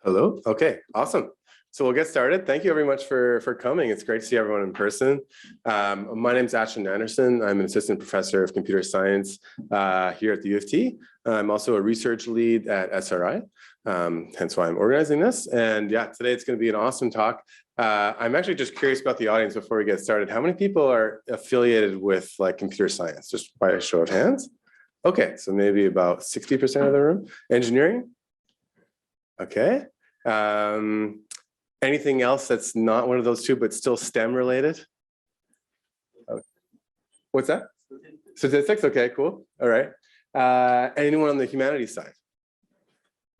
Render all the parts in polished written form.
Hello. Okay, awesome. So we'll get started. Thank you very much for coming. It's great to see everyone in person. My name is Ashton Anderson. I'm an assistant professor of computer science here at the U of T. I'm also a research lead at SRI, hence why I'm organizing this. And yeah, today it's going to be an awesome talk. I'm actually just curious about the audience before we get started. How many people are affiliated with like computer science, just by a show of hands? Okay, so maybe about 60% of the room. Engineering? Okay. Anything else that's not one of those two, but still STEM related? What's that? Statistics. Okay, cool. All right. Anyone on the humanities side?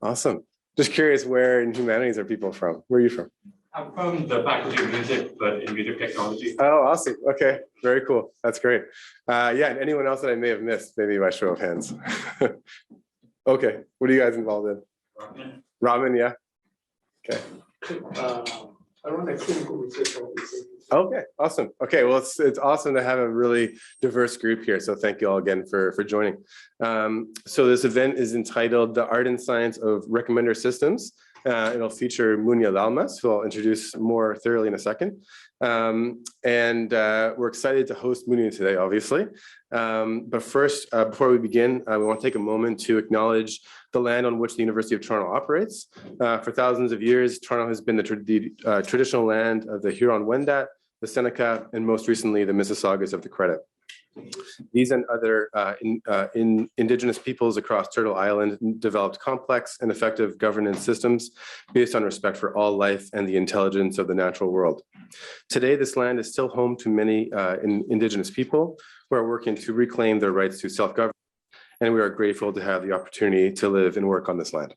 Awesome. Just curious, where in humanities are people from? Where are you from? I'm from the Faculty of Music, but in music technology. Oh, awesome. Okay, very cool. That's great. Yeah, and anyone else that I may have missed, maybe by show of hands. Okay, what are you guys involved in? Ramen, yeah. Okay. I run a clinical research office. Okay, awesome. Okay, well, it's awesome to have a really diverse group here. So thank you all again for joining. So this event is entitled "The Art and Science of Recommender Systems." It'll feature Mounia Lalmas, who I'll introduce more thoroughly in a second. We're excited to host Mounia today, obviously. But first, before we begin, we want to take a moment to acknowledge the land on which the University of Toronto operates. For thousands of years, Toronto has been the traditional land of the Huron-Wendat, the Seneca, and most recently, the Mississaugas of the Credit. These and other Indigenous peoples across Turtle Island developed complex and effective governance systems based on respect for all life and the intelligence of the natural world. Today, this land is still home to many Indigenous people who are working to reclaim their rights to self-government, and we are grateful to have the opportunity to live and work on this land.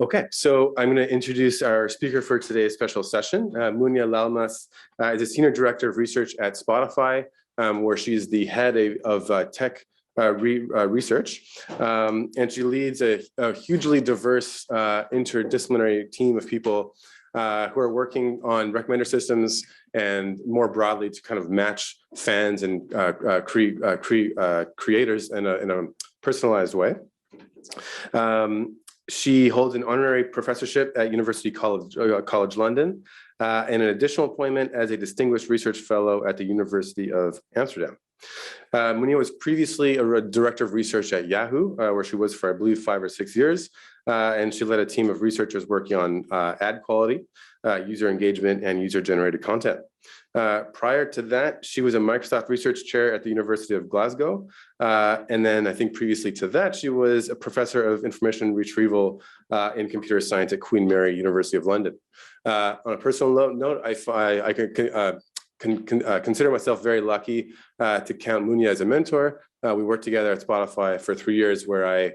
Okay, so I'm going to introduce our speaker for today's special session. Mounia Lalmas is a senior director of research at Spotify, where she's the head of tech research, and she leads a hugely diverse interdisciplinary team of people who are working on recommender systems and more broadly to kind of match fans and creators in a personalized way. She holds an honorary professorship at University College London and an additional appointment as a distinguished research fellow at the University of Amsterdam. Mounia was previously a director of research at Yahoo, where she was for, I believe, 5 or 6 years. And she led a team of researchers working on ad quality, user engagement, and user-generated content. Prior to that, she was a Microsoft research chair at the University of Glasgow. And then I think previously to that, she was a professor of information retrieval in computer science at Queen Mary, University of London. On a personal note, I can consider myself very lucky to count Mounia as a mentor. We worked together at Spotify for 3 years, where I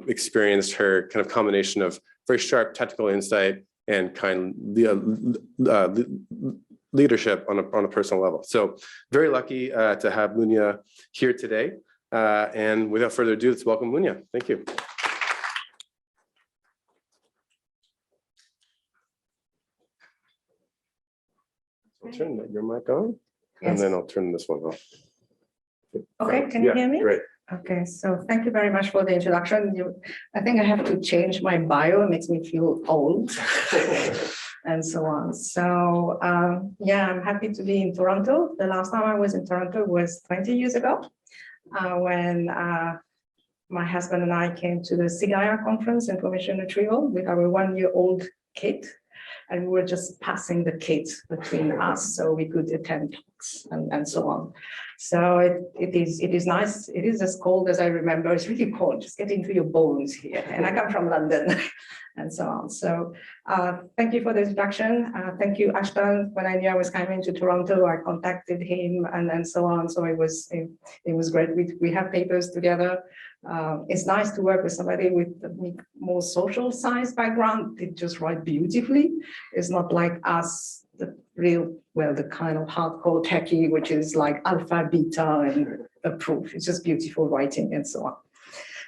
experienced her kind of combination of very sharp technical insight and kind of leadership on a personal level. So very lucky to have Mounia here today. And without further ado, let's welcome Mounia. Thank you. I'll turn your mic on, and then I'll turn this one off. Okay, can you hear me? Great. Okay, so thank you very much for the introduction. I think I have to change my bio. It makes me feel old and so on. So yeah, I'm happy to be in Toronto. The last time I was in Toronto was 20 years ago when my husband and I came to the SIGIR conference, Information Retrieval, with our 1-year-old kid. And we were just passing the kids between us so we could attend talks and so on. So it is nice. It is as cold as I remember. It's really cold. Just get into your bones here. And I come from London and so on. So thank you for the introduction. Thank you, Ashton. When I knew I was coming to Toronto, I contacted him and so on. So it was great. We have papers together. It's nice to work with somebody with a more social science background. They just write beautifully. It's not like us, the kind of hardcore techie, which is like alpha, beta, and a proof. It's just beautiful writing and so on.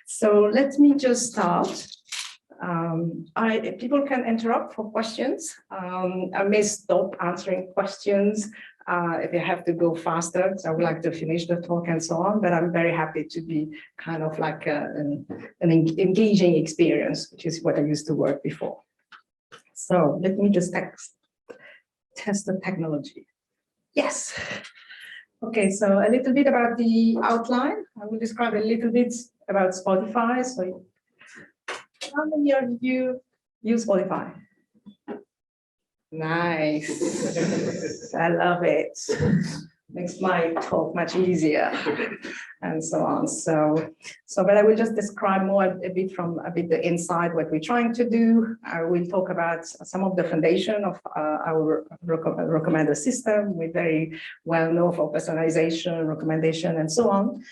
So let me just start. People can interrupt for questions. I may stop answering questions if you have to go faster, so I would like to finish the talk and so on, but I'm very happy to be kind of like an engaging experience, which is what I used to work before. So let me just test the technology. Yes. Okay, so a little bit about the outline. I will describe a little bit about Spotify. So how many of you use Spotify? Nice. I love it. Makes my talk much easier and so on. But I will just describe more a bit the inside, what we're trying to do. I will talk about some of the foundation of our recommender system. We're very well known for personalization, recommendation, and so on.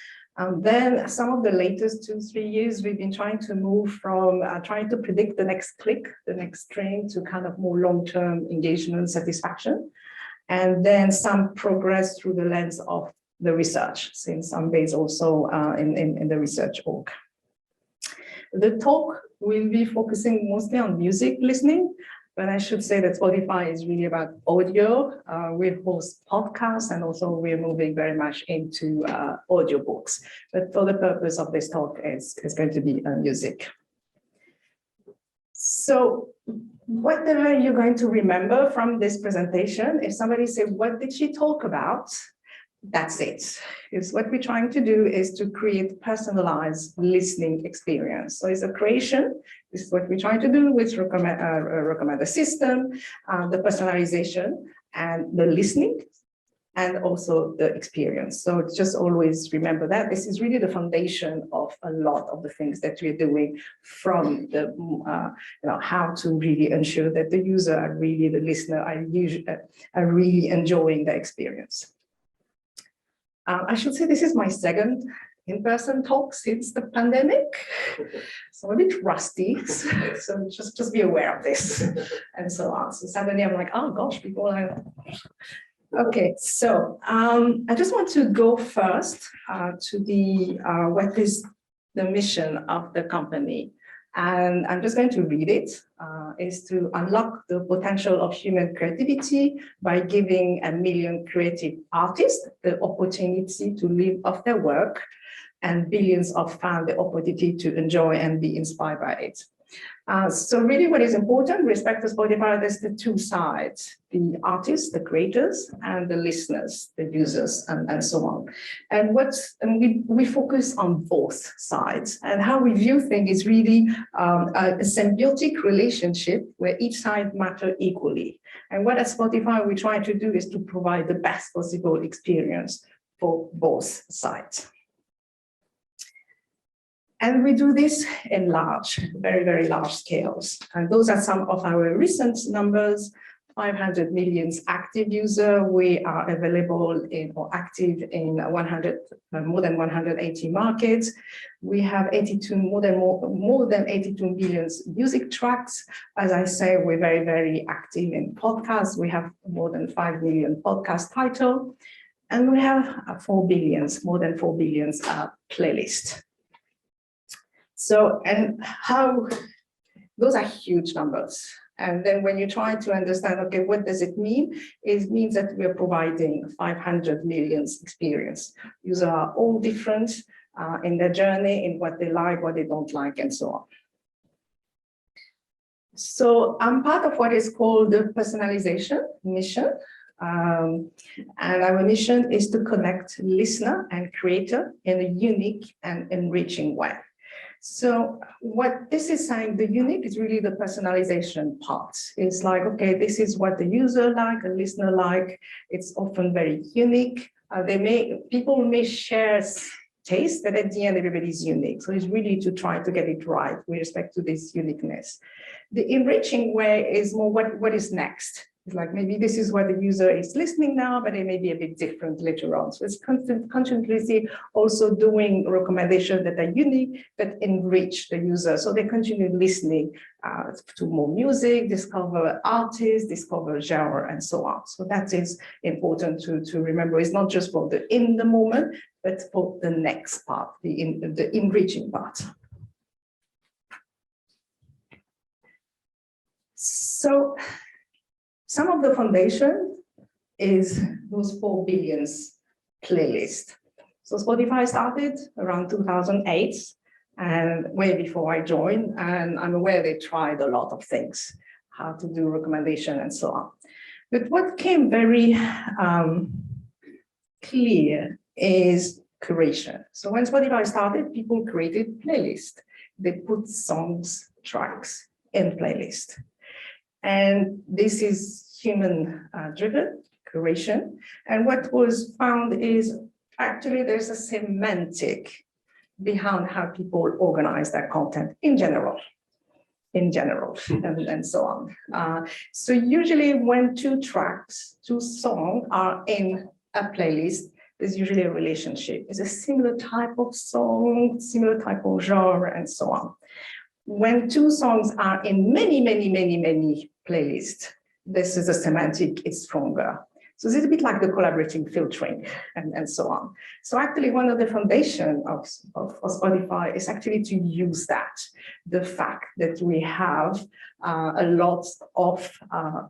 Then some of the latest 2-3 years, we've been trying to move from trying to predict the next click, the next train, to kind of more long-term engagement satisfaction. And then some progress through the lens of the research, since I'm based also in the research org. The talk will be focusing mostly on music listening, but I should say that Spotify is really about audio. We host podcasts, and also we're moving very much into audiobooks. But for the purpose of this talk, it's going to be music. So what are you going to remember from this presentation? If somebody says, what did she talk about? That's it. It's what we're trying to do is to create personalized listening experience. So it's a creation. This is what we're trying to do with recommender system, the personalization and the listening, and also the experience. So just always remember that this is really the foundation of a lot of the things that we're doing, from the how to really ensure that the user are really, the listener are really enjoying the experience. I should say this is my second in-person talk since the pandemic, so I'm a bit rusty, so just be aware of this and so on. So suddenly I'm like, oh gosh, people are... Okay, so I just want to go first to the what is the mission of the company, and I'm just going to read it. Is to unlock the potential of human creativity by giving 1 million creative artists the opportunity to live off their work, and billions of fans the opportunity to enjoy and be inspired by it. So really what is important, respect to Spotify, there's the two sides, the artists, the creators, and the listeners, the users, and so on. And we focus on both sides, and how we view things is really a symbiotic relationship where each side matters equally. And what at Spotify we try to do is to provide the best possible experience for both sides. And we do this in large, very, very large scales. And those are some of our recent numbers. 500 million active users. We are available in or active in more than 180 markets. We have more than 82 million music tracks. As I say, we're very, very active in podcasts. We have more than 5 million podcast titles. And we have more than 4 billion playlists. So, and how, those are huge numbers. And then when you try to understand, okay, what does it mean? It means that we are providing 500 million experience. Users are all different in their journey, in what they like, what they don't like, and so on. So I'm part of what is called the personalization mission. And our mission is to connect listener and creator in a unique and enriching way. So what this is saying, the unique is really the personalization part. It's like, okay, this is what the user like, a listener like. It's often very unique. People may share taste, but at the end, everybody's unique. So it's really to try to get it right with respect to this uniqueness. The enriching way is more what is next. It's like maybe this is what the user is listening now, but it may be a bit different later on. So it's continuously also doing recommendations that are unique, that enrich the user. So they continue listening to more music, discover artists, discover genre, and so on. So that is important to remember. It's not just for the in the moment, but for the next part, the enriching part. So some of the foundation is those 4 billion playlists. So Spotify started around 2008 and way before I joined, and I'm aware they tried a lot of things, how to do recommendation and so on. But what came very clear is curation. So when Spotify started, people created playlists. They put songs, tracks in playlist. And this is human driven curation. And what was found is actually there's a semantic behind how people organize their content in general, and so on. So usually when 2 tracks, 2 songs are in a playlist, there's usually a relationship. It's a similar type of song, similar type of genre, and so on. When 2 songs are in many playlists, this is a semantic, it's stronger. So it's a bit like the collaborating filtering and so on. So actually one of the foundation of Spotify is actually to use that, the fact that we have a lot of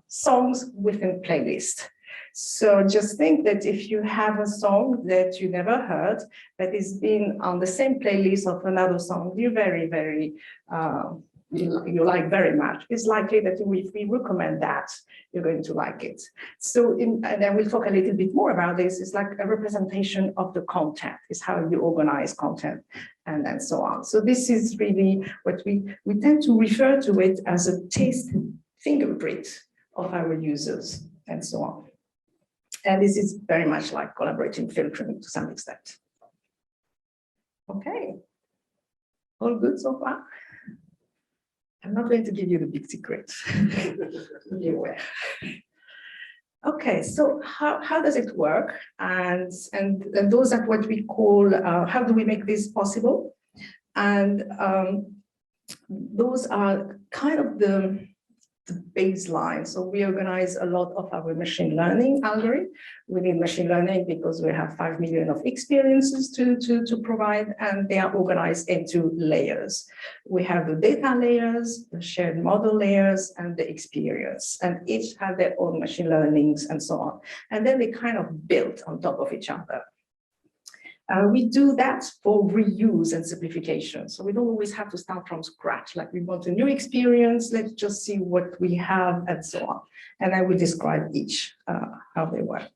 songs within playlist. So just think that if you have a song that you never heard, that is been on the same playlist of another song you you like very much, it's likely that if we recommend that, you're going to like it. So, and then we'll talk a little bit more about this. It's like a representation of the content, is how you organize content and so on. So this is really what we tend to refer to it as a taste fingerprint of our users and so on. And this is very much like collaborating filtering to some extent. Okay, all good so far? I'm not going to give you the big secret. Be aware. Okay, so how does it work? And those are what we call, how do we make this possible? And those are kind of the baseline. So we organize a lot of our machine learning algorithm. We need machine learning because we have 5 million of experiences to provide, and they are organized into layers. We have the data layers, the shared model layers, and the experience, and each have their own machine learnings and so on. And then they kind of build on top of each other. We do that for reuse and simplification. So we don't always have to start from scratch. Like we want a new experience, let's just see what we have and so on. And I will describe each, how they work.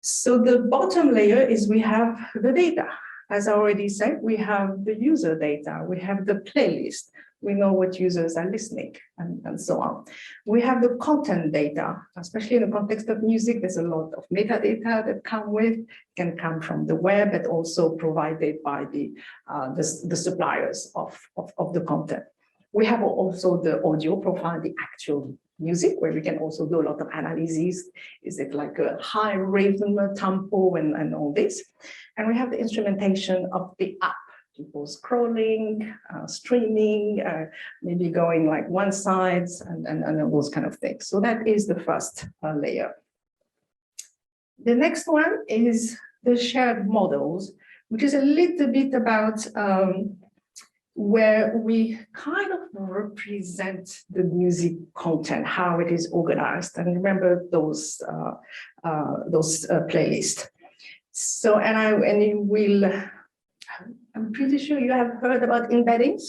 So the bottom layer is we have the data. As I already said, we have the user data, we have the playlist, we know what users are listening and so on. We have the content data, especially in the context of music, there's a lot of metadata that can come from the web, but also provided by the suppliers of the content. We have also the audio profile, the actual music, where we can also do a lot of analysis. Is it like a high rhythm, tempo, and all this? And we have the instrumentation of the app, people scrolling, streaming, maybe going like one side and those kind of things. So that is the first layer. The next one is the shared models, which is a little bit about where we kind of represent the music content, how it is organized, and remember those playlists. So, I'm pretty sure you have heard about embeddings.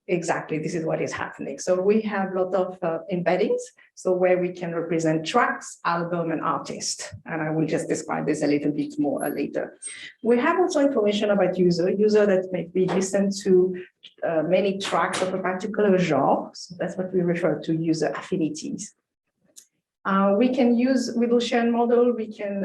Exactly, this is what is happening. So we have a lot of embeddings, so where we can represent tracks, album, and artist. And I will just describe this a little bit more later. We have also information about user that maybe listen to many tracks of a particular genre. So that's what we refer to user affinities. We can use, with the shared model, we can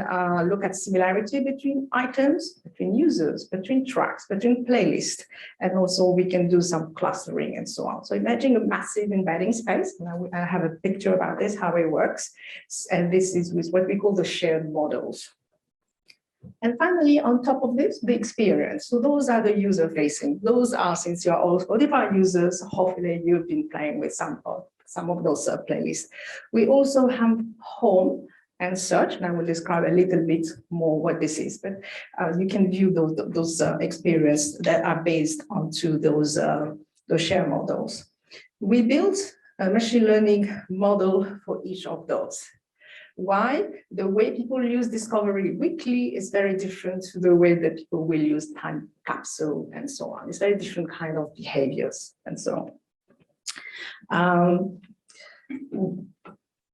look at similarity between items, between users, between tracks, between playlists, and also we can do some clustering and so on. So imagine a massive embedding space. And I have a picture about this, how it works. And this is with what we call the shared models. And finally, on top of this, the experience. So those are the user facing. Those are, since you're all Spotify users, hopefully you've been playing with some of those playlists. We also have home and search, and I will describe a little bit more what this is, but you can view those experiences that are based onto those share models. We built a machine learning model for each of those. Why? The way people use Discovery Weekly is very different to the way that people will use Time Capsule and so on. It's very different kind of behaviors and so on.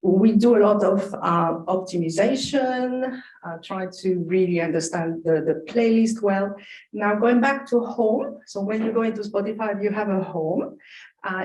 We do a lot of optimization, try to really understand the playlist well. Now going back to home, so when you go into Spotify, you have a home.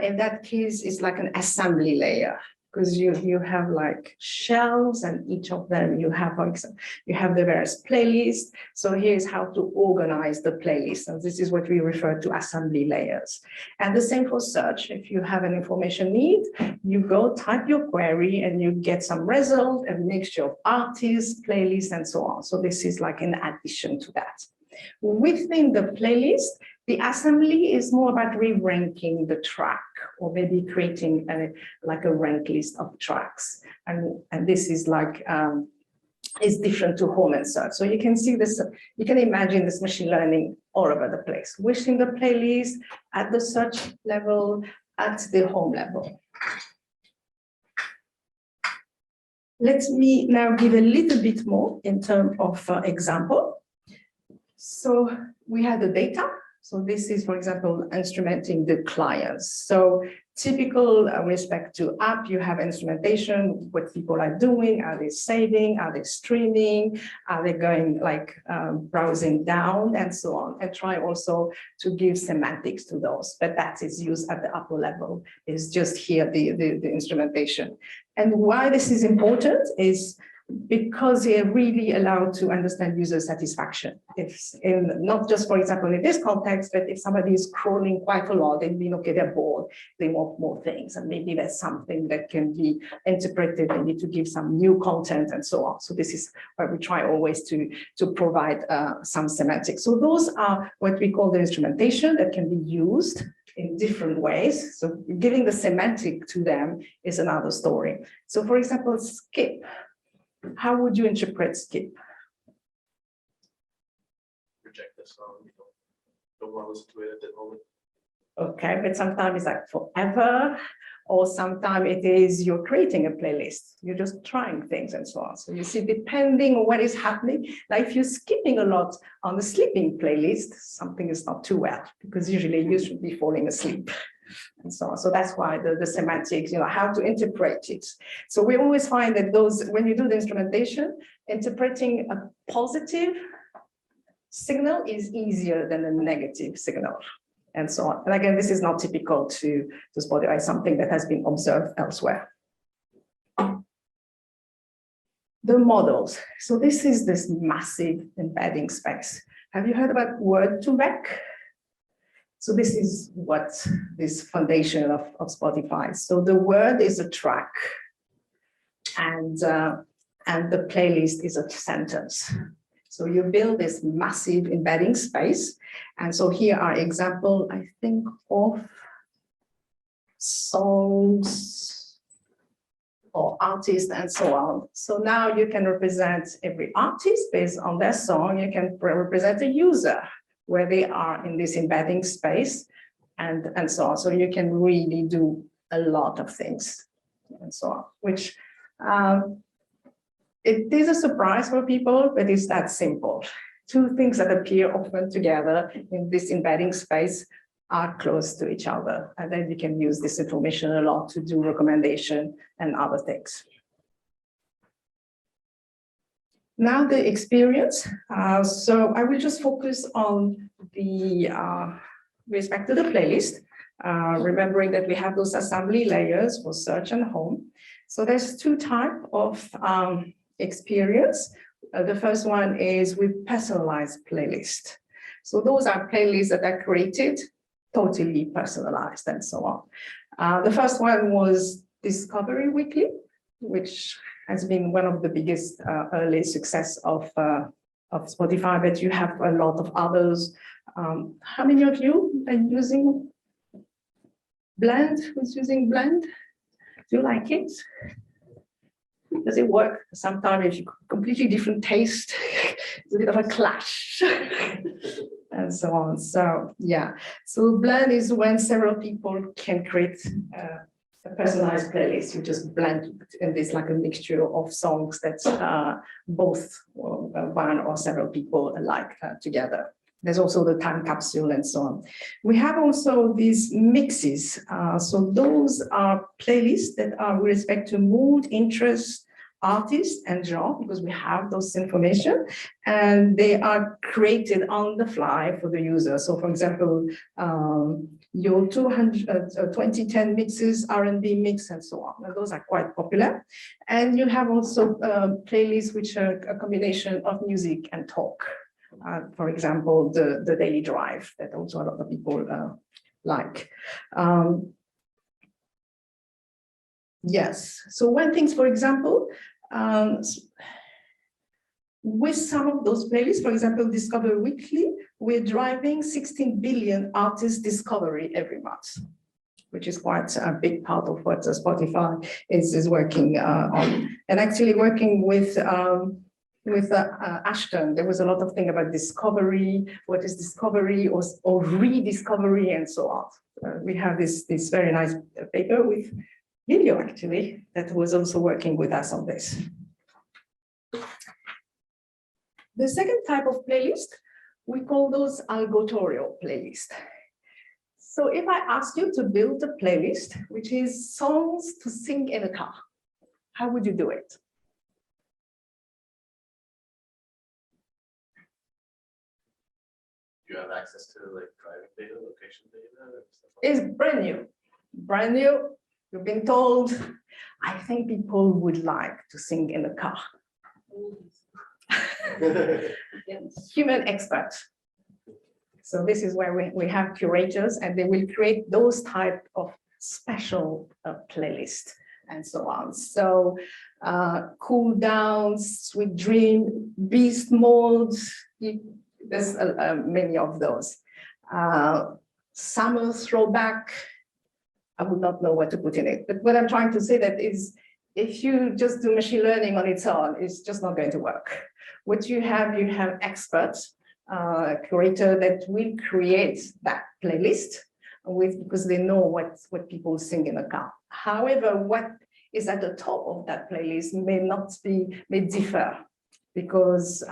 In that case, it's like an assembly layer, because you have like shelves, and each of them you have, for example, you have the various playlists. So here's how to organize the playlist. And this is what we refer to assembly layers. And the same for search. If you have an information need, you go type your query and you get some result, a mixture of artists, playlists, and so on. So this is like an addition to that. Within the playlist, the assembly is more about re-ranking the track, or maybe creating like a rank list of tracks. And this is like, is different to home and search. So you can see this, you can imagine this machine learning all over the place, within the playlist, at the search level, at the home level. Let me now give a little bit more in terms of example. So we have the data. So this is, for example, instrumenting the clients. So typical respect to app, you have instrumentation, what people are doing, are they saving, are they streaming, are they going like browsing down and so on, and try also to give semantics to those, but that is used at the upper level, is just here the instrumentation. And why this is important is because they're really allowed to understand user satisfaction. If not just, for example, in this context, but if somebody is scrolling quite a lot, they mean, okay, they're bored, they want more things, and maybe there's something that can be interpreted, they need to give some new content and so on. So this is where we try always to provide some semantics. So those are what we call the instrumentation that can be used in different ways. So giving the semantic to them is another story. So for example, skip. How would you interpret skip? Reject the song, don't want to listen to it at the moment. Okay, but sometimes it's like forever, or sometimes it is you're creating a playlist, you're just trying things and so on. So you see, depending on what is happening, like if you're skipping a lot on the sleeping playlist, something is not too well, because usually you should be falling asleep. And so on. So that's why the semantics, how to interpret it. So we always find that those, when you do the instrumentation, interpreting a positive signal is easier than a negative signal, and so on. And again, this is not typical to Spotify, something that has been observed elsewhere. The models. So this is this massive embedding space. Have you heard about word-to-vec? So this is what this foundation of Spotify. So the word is a track, and the playlist is a sentence. So you build this massive embedding space. And so here are examples, I think, of songs or artists and so on. So now you can represent every artist based on their song. You can represent a user where they are in this embedding space and so on. So you can really do a lot of things and so on, which it is a surprise for people, but it's that simple. Two things that appear often together in this embedding space are close to each other. And then you can use this information a lot to do recommendation and other things. Now the experience. So I will just focus on the respect to the playlist, remembering that we have those assembly layers for search and home. So there's two types of experience. The first one is with personalized playlist. So those are playlists that are created, totally personalized and so on. The first one was Discovery Weekly, which has been one of the biggest early success of Spotify, but you have a lot of others. How many of you are using Blend? Who's using Blend? Do you like it? Does it work? Sometimes if you completely different taste, it's a bit of a clash and so on. So yeah, so Blend is when several people can create a personalized playlist. You just blend in this like a mixture of songs that both one or several people like together. There's also the time capsule and so on. We have also these mixes. So those are playlists that are with respect to mood, interest, artist, and genre, because we have those information, and they are created on the fly for the user. So for example, your 2010 mixes, R&B mix, and so on. And those are quite popular. And you have also playlists which are a combination of music and talk. For example, the daily drive that also a lot of people like. Yes, so one thing, for example, with some of those playlists, for example, Discover Weekly, we're driving 16 billion artist discovery every month, which is quite a big part of what Spotify is working on. And actually working with Ashton, there was a lot of thing about discovery, what is discovery or rediscovery and so on. We have this very nice paper with video actually that was also working with us on this. The second type of playlist, we call those algotorial playlists. So if I ask you to build a playlist, which is songs to sing in a car, how would you do it? Do you have access to like driving data, location data? It's brand new. You've been told. I think people would like to sing in a car. Human expert. So this is where we have curators, and they will create those type of special playlists and so on. So cool downs, sweet dream, beast mode. There's many of those. Summer throwback. I would not know what to put in it. But what I'm trying to say that is, if you just do machine learning on its own, it's just not going to work. What you have experts, curator that will create that playlist because they know what people sing in a car. However, what is at the top of that playlist may differ, because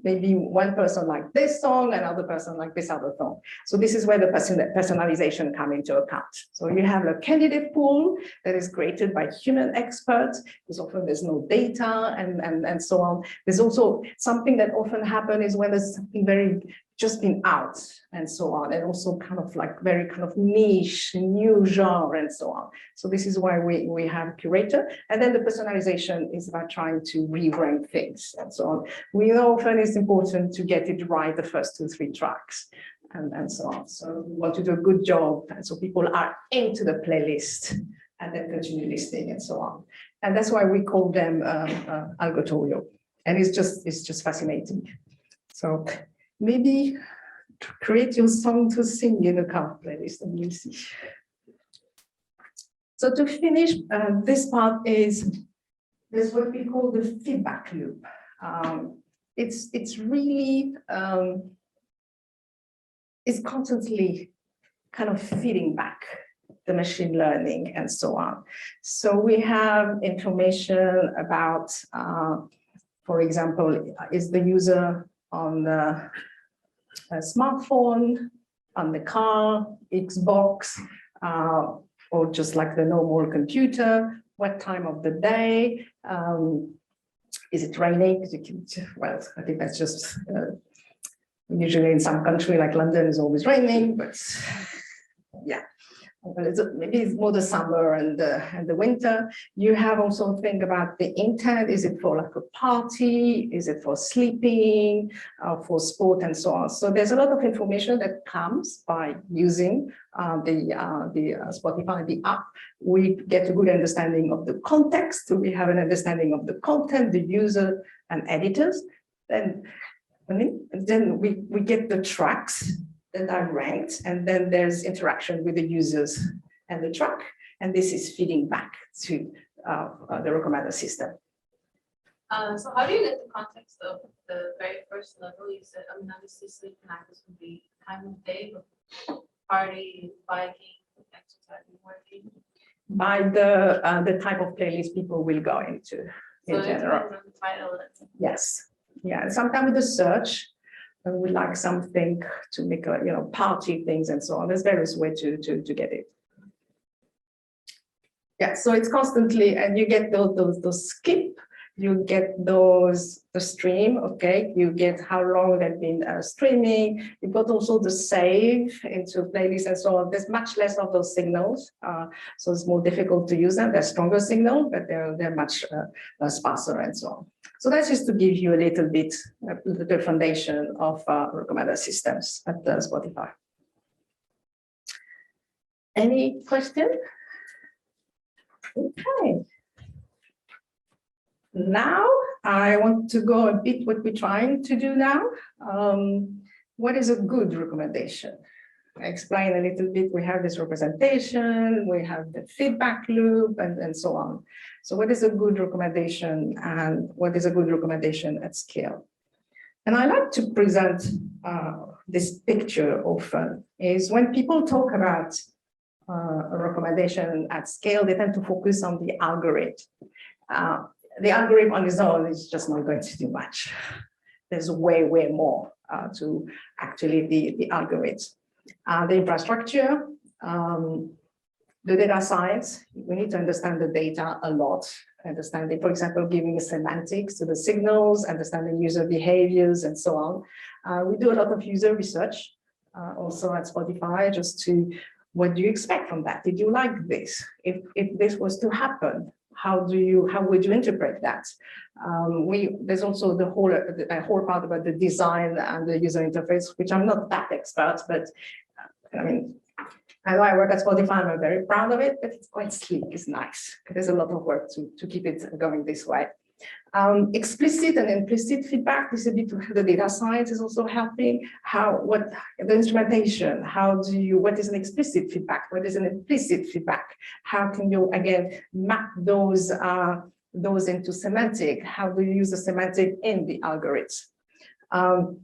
maybe one person like this song, another person like this other song. So this is where the personalization come into account. So you have a candidate pool that is created by human experts, because often there's no data and so on. There's also something that often happens is when there's something very just been out and so on, and also kind of like very kind of niche, new genre and so on. So this is why we have curator. And then the personalization is about trying to re-rank things and so on. We know often it's important to get it right the first 2-3 tracks and so on. So we want to do a good job. And so people are into the playlist and then continue listening and so on. And that's why we call them algotorial. And it's just fascinating. So maybe create your song to sing in a car playlist and you'll see. So to finish, this part is what we call the feedback loop. It's really, it's constantly kind of feeding back the machine learning and so on. So we have information about, for example, is the user on the smartphone, on the car, Xbox, or just like the normal computer, what time of the day, is it raining? Well, I think that's just, usually in some country like London is always raining, but yeah. Maybe it's more the summer and the winter. You have also think about the intent. Is it for like a party? Is it for sleeping, for sport and so on? So there's a lot of information that comes by using the Spotify, the app. We get a good understanding of the context. We have an understanding of the content, the user and editors. Then we get the tracks that are ranked, and then there's interaction with the users and the track, and this is feeding back to the recommender system. So how do you get the context of the very first level? You said, I mean, obviously sleep and actors would be time of day, but party, biking, exercising, working. by the type of playlist people will go into So in it general. depends on the title. Yes, yeah, and sometimes with the search, we like something to make a, party things and so on. There's various ways to get it. Yeah, so it's constantly, and you get those skip, you get the stream, okay, you get how long they've been streaming, you've got also the save into playlists and so on. There's much less of those signals, so it's more difficult to use them. They're stronger signal, but they're much sparser and so on. So that's just to give you a little bit the foundation of recommender systems at Spotify. Any question? Okay. Now I want to go a bit what we're trying to do now. What is a good recommendation? I explain a little bit. We have this representation, we have the feedback loop, and so on. So what is a good recommendation, and what is a good recommendation at scale? And I like to present this picture often, is when people talk about a recommendation at scale, they tend to focus on the algorithm. The algorithm on its own is just not going to do much. There's way more to actually the algorithms. The infrastructure, the data science, we need to understand the data a lot. Understanding, for example, giving semantics to the signals, understanding user behaviors, and so on. We do a lot of user research also at Spotify, just to, what do you expect from that? Did you like this? If this was to happen, how would you interpret that? There's also the whole part about the design and the user interface, which I'm not that expert, but I mean, I know I work at Spotify, I'm very proud of it, but it's quite sleek, it's nice. There's a lot of work to keep it going this way. Explicit and implicit feedback, this is a bit the data science is also helping. What the instrumentation, what is an explicit feedback? What is an implicit feedback? How can you, again, map those into semantic? How do you use the semantic in the algorithm?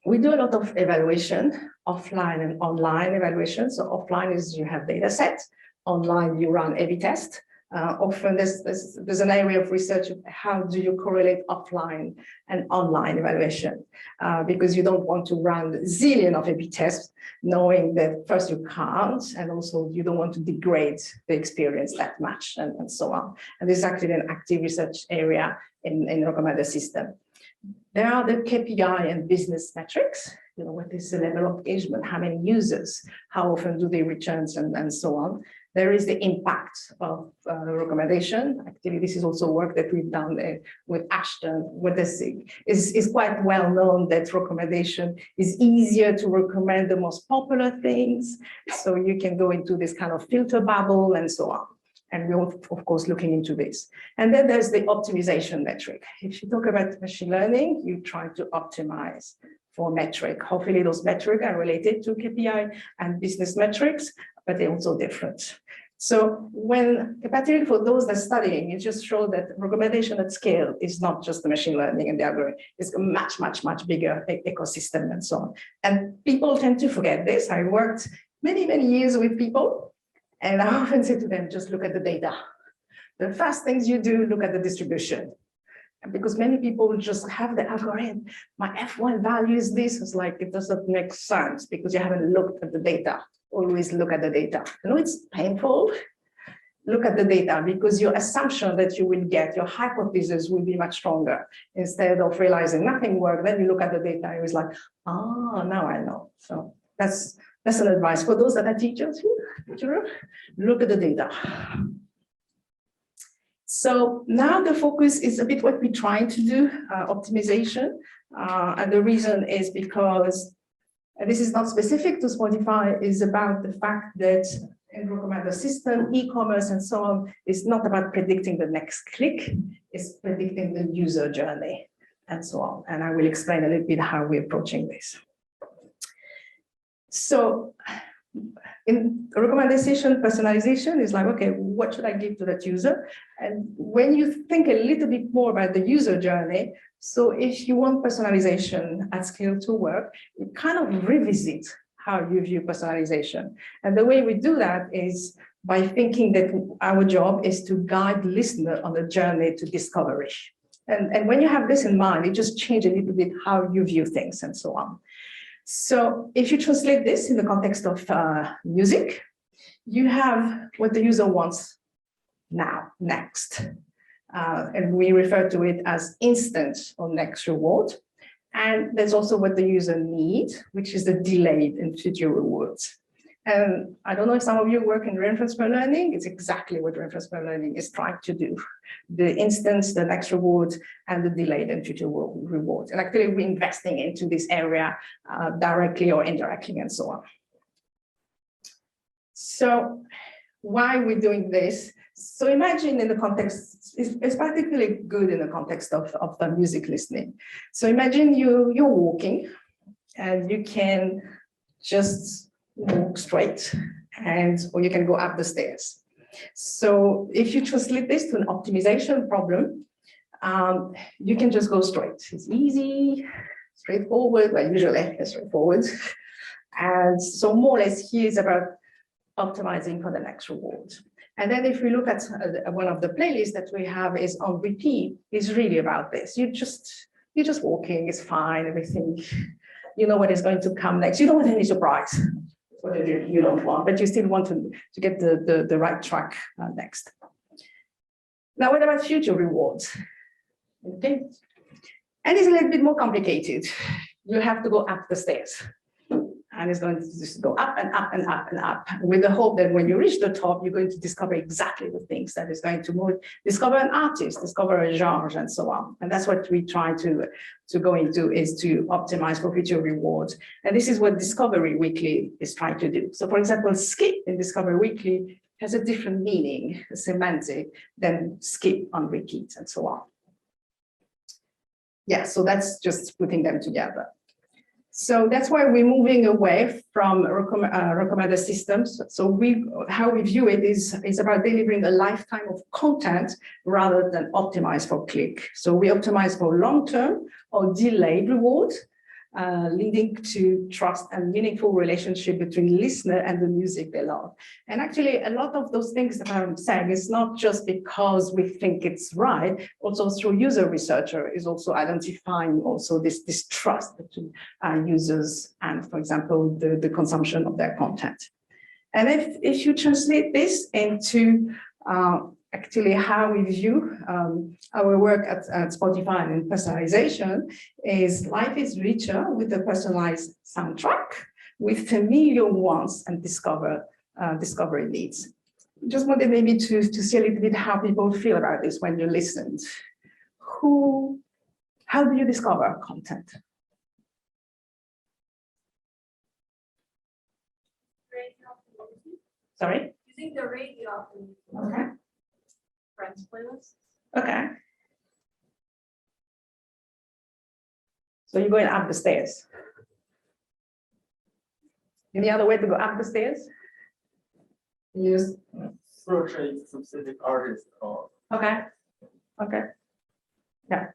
We do a lot of evaluation, offline and online evaluation. So offline is you have data set, online you run A/B test. Often there's an area of research of how do you correlate offline and online evaluation, because you don't want to run a zillion of A/B tests, knowing that first you can't, and also you don't want to degrade the experience that much, and so on. And this is actually an active research area in recommender system. There are the KPI and business metrics. What is the level of engagement? How many users? How often do they return, and so on. There is the impact of recommendation. Actually, this is also work that we've done with Ashton. What is quite well known that recommendation is easier to recommend the most popular things. So you can go into this kind of filter bubble and so on. And we're, of course, looking into this. And then there's the optimization metric. If you talk about machine learning, you try to optimize for metric. Hopefully those metrics are related to KPI and business metrics, but they're also different. So particularly for those that are studying, it just shows that recommendation at scale is not just the machine learning and the algorithm. It's a much bigger ecosystem and so on. And people tend to forget this. I worked many years with people, and I often say to them, just look at the data. The first things you do, look at the distribution. Because many people just have the algorithm. My F1 value is this. It's like, it doesn't make sense because you haven't looked at the data. Always look at the data. It's painful. Look at the data, because your assumption that you will get, your hypothesis will be much stronger. Instead of realizing nothing worked, then you look at the data, it was like, now I know. So that's an advice for those that are teachers here. Look at the data. So now the focus is a bit what we're trying to do, optimization. And the reason is because, and this is not specific to Spotify, is about the fact that in recommender system, e-commerce and so on, is not about predicting the next click, it's predicting the user journey and so on. And I will explain a little bit how we're approaching this. So in recommendation, personalization is like, okay, what should I give to that user? And when you think a little bit more about the user journey, so if you want personalization at scale to work, you kind of revisit how you view personalization. And the way we do that is by thinking that our job is to guide the listener on a journey to discovery. And when you have this in mind, it just changes a little bit how you view things and so on. So if you translate this in the context of music, you have what the user wants now, next. And we refer to it as instant or next reward. And there's also what the user needs, which is the delayed and future rewards. And I don't know if some of you work in reinforcement learning, it's exactly what reinforcement learning is trying to do. The instance, the next reward, and the delayed and future rewards. And actually we're investing into this area directly or indirectly and so on. So why are we doing this? So imagine in the context, it's particularly good in the context of the music listening. So imagine you're walking and you can just walk straight or you can go up the stairs. So if you translate this to an optimization problem, you can just go straight. It's easy, straightforward, well, usually it's straightforward. And so more or less here is about optimizing for the next reward. And then if we look at one of the playlists that we have is on repeat, is really about this. You're just walking, it's fine, everything. You know what is going to come next. You don't want any surprise. What you don't want, but you still want to get the right track next. Now, what about future rewards? Okay. And it's a little bit more complicated. You have to go up the stairs. And it's going to just go up and up and up and up, with the hope that when you reach the top, you're going to discover exactly the things that is going to move, discover an artist, discover a genre, and so on. And that's what we try to go into, is to optimize for future rewards. And this is what Discovery Weekly is trying to do. So for example, skip in Discovery Weekly has a different meaning, a semantic, than skip on repeat and so on. Yeah, so that's just putting them together. So that's why we're moving away from recommended systems. So how we view it is about delivering a lifetime of content rather than optimize for click. So we optimize for long-term or delayed rewards, leading to trust and meaningful relationship between listener and the music they love. And actually, a lot of those things that I'm saying is not just because we think it's right, also through user researcher is also identifying also this trust between users and, for example, the consumption of their content. And if you translate this into actually how we view our work at Spotify and in personalization, is life is richer with a personalized soundtrack, with familiar wants and discovery needs. Just wanted maybe to see a little bit how people feel about this when you listen. How do you discover content? Sorry? Using the radio. Okay. Friends playlist. Okay. So you're going up the stairs. Any other way to go up the stairs? Use. Search a specific artist or. Okay. Okay. Yeah.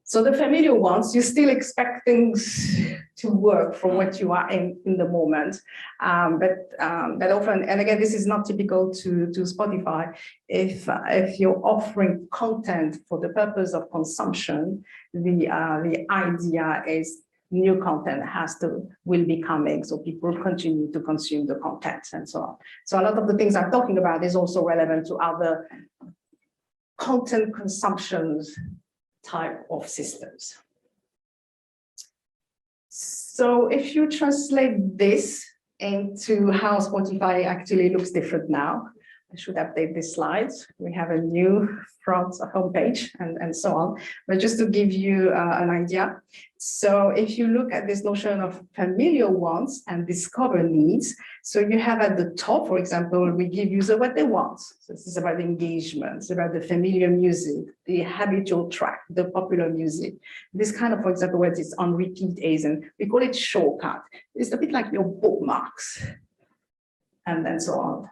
So the familiar ones, you still expect things to work from what you are in the moment. But often, and again, this is not typical to Spotify, if you're offering content for the purpose of consumption, the idea is new content will be coming, so people continue to consume the content and so on. So a lot of the things I'm talking about is also relevant to other content consumptions type of systems. So if you translate this into how Spotify actually looks different now, I should update these slides. We have a new front homepage and so on, but just to give you an idea. So if you look at this notion of familiar wants and discover needs, so you have at the top, for example, we give users what they want. So this is about engagement, it's about the familiar music, the habitual track, the popular music. This kind of, for example, what is on repeat is, and we call it shortcut. It's a bit like your bookmarks and so on.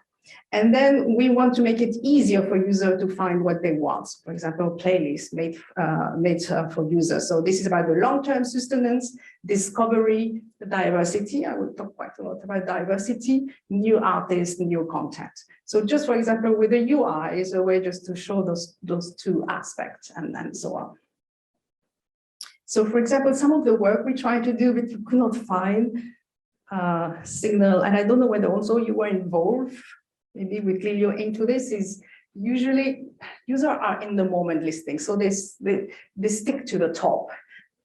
And then we want to make it easier for users to find what they want. For example, playlists made for users. So this is about the long-term sustenance, discovery, the diversity. I will talk quite a lot about diversity, new artists, new content. So just for example, with the UI is a way just to show those two aspects and so on. So for example, some of the work we tried to do, but we could not find signal, and I don't know whether also you were involved, maybe with Lilio into this, is usually users are in the moment listing. So they stick to the top,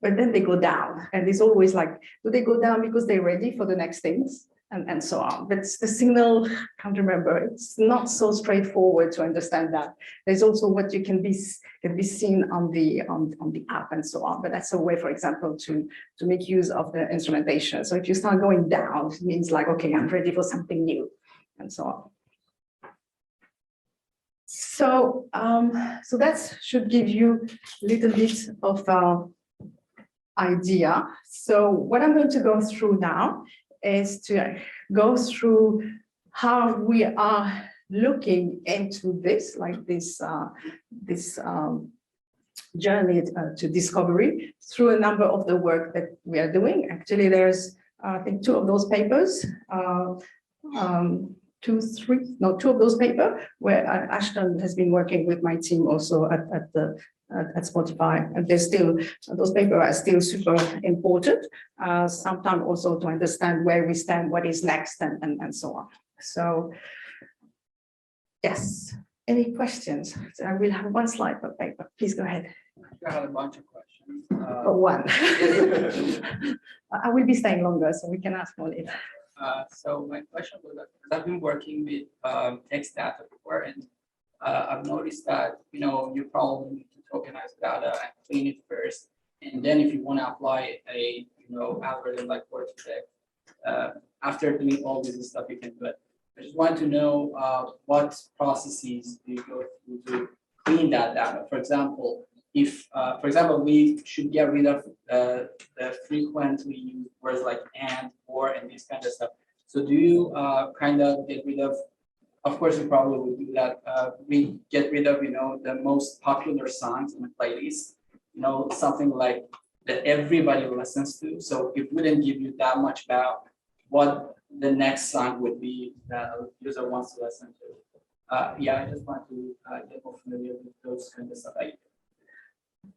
but then they go down. And it's always like, do they go down because they're ready for the next things? And so on. But the signal, I can't remember, it's not so straightforward to understand that. There's also what you can be seen on the app and so on. But that's a way, for example, to make use of the instrumentation. So if you start going down, it means like, okay, I'm ready for something new, and so on. So, so that should give you a little bit of idea. So what I'm going to go through now is to go through how we are looking into this, like this journey to discovery through a number of the work that we are doing. Actually, there's I think two of those papers, two of those papers where Ashton has been working with my team also at Spotify, and they're still, those papers are still super important, sometimes also to understand where we stand, what is next, and so on. So, yes, any questions? So I will have one slide per paper. Please go ahead. I had a bunch of questions. One. I will be staying longer, so we can ask more later. So my question was that, because I've been working with text data before, and I've noticed that, you probably need to tokenize data and clean it first. And then if you want to apply a, algorithm like word-to-text, after doing all this stuff, you can do it. I just want to know what processes do you go through to clean that data. For example, if, we should get rid of the frequently used words like and, or, and this kind of stuff. So do you kind of get rid of course, you probably would do that. We get rid of, the most popular songs in the playlist, something like that everybody listens to. So it wouldn't give you that much about what the next song would be that a user wants to listen to. Yeah, I just want to get more familiar with those kind of stuff.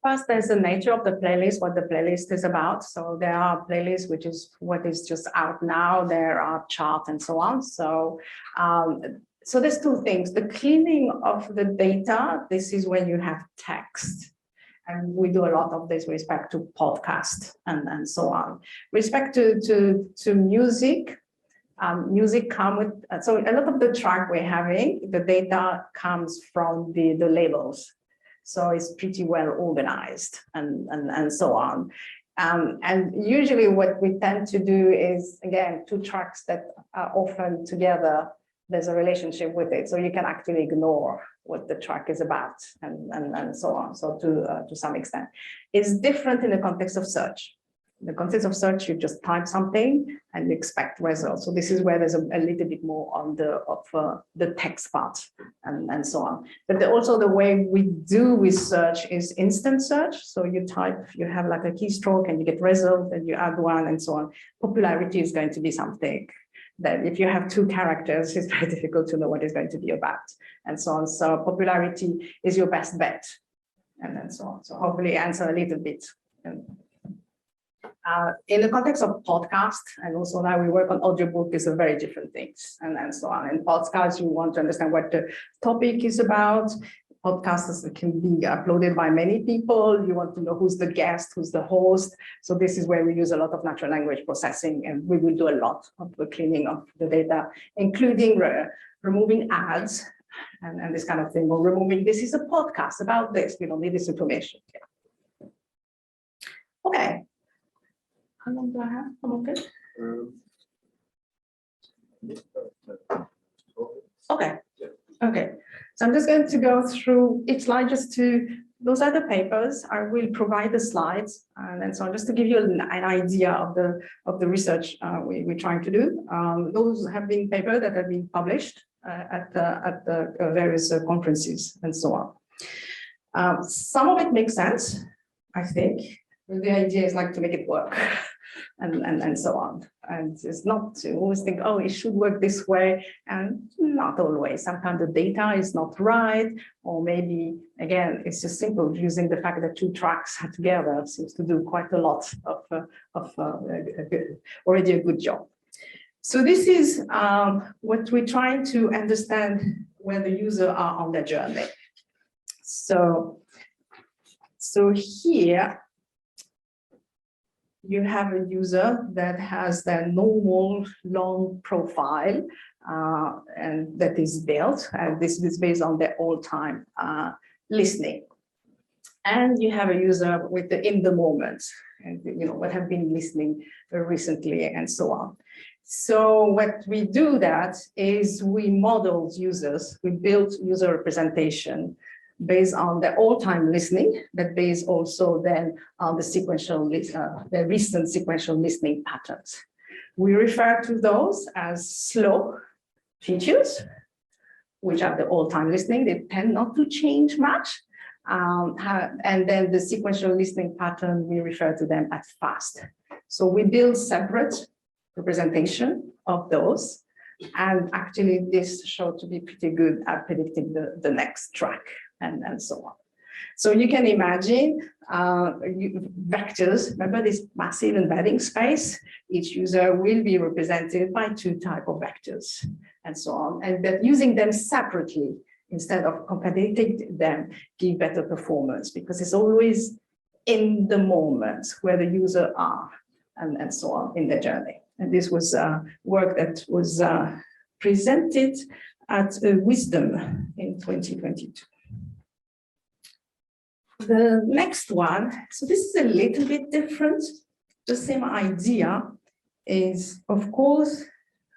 First, there's the nature of the playlist, what the playlist is about. So there are playlists, which is what is just out now. There are charts and so on. So, so there's two things. The cleaning of the data, this is when you have text. And we do a lot of this with respect to podcast and so on. Respect to music, music come with, so a lot of the track we're having, the data comes from the labels. So it's pretty well organized and so on. And usually what we tend to do is, again, two tracks that are often together, there's a relationship with it. So you can actually ignore what the track is about and so on. So to some extent, it's different in the context of search. In the context of search, you just type something and you expect results. So this is where there's a little bit more on the text part and so on. But also the way we do with search is instant search. So you type, you have like a keystroke and you get result and you add one and so on. Popularity is going to be something that if you have two characters, it's very difficult to know what it's going to be about and so on. So popularity is your best bet and so on. So hopefully answer a little bit. In the context of podcast, and also now we work on audiobook, is a very different things and so on. In podcasts, you want to understand what the topic is about. Podcasts can be uploaded by many people. You want to know who's the guest, who's the host. So this is where we use a lot of natural language processing, and we will do a lot of the cleaning of the data, including removing ads and this kind of thing, or removing, this is a podcast about this, we don't need this information. Okay. How long do I have? I'm okay. Okay. Okay. So I'm just going to go through each slide just to, those are the papers. I will provide the slides. And so just to give you an idea of the research we're trying to do. Those have been papers that have been published at the various conferences and so on. Some of it makes sense, I think. The idea is like to make it work. and so on. And it's not to always think, oh, it should work this way, and not always. Sometimes the data is not right, or maybe, again, it's just simple using the fact that two tracks are together seems to do quite a lot of already a good job. So this is what we're trying to understand where the user are on their journey. So here you have a user that has their normal long profile and that is built, and this is based on their all-time listening. And you have a user with the in the moment, and what have been listening recently and so on. So what we do that is we model users, we build user representation based on the all-time listening, but based also then on the sequential, the recent sequential listening patterns. We refer to those as slow features, which are the all-time listening. They tend not to change much. And then the sequential listening pattern, we refer to them as fast. So we build separate representation of those. And actually this showed to be pretty good at predicting the next track and so on. So you can imagine vectors, remember this massive embedding space, each user will be represented by two types of vectors and so on. And that using them separately instead of concatenating them give better performance because it's always in the moment where the user are and so on in their journey. And this was work that was presented at Wisdom in 2022. The next one, so this is a little bit different. The same idea is, of course,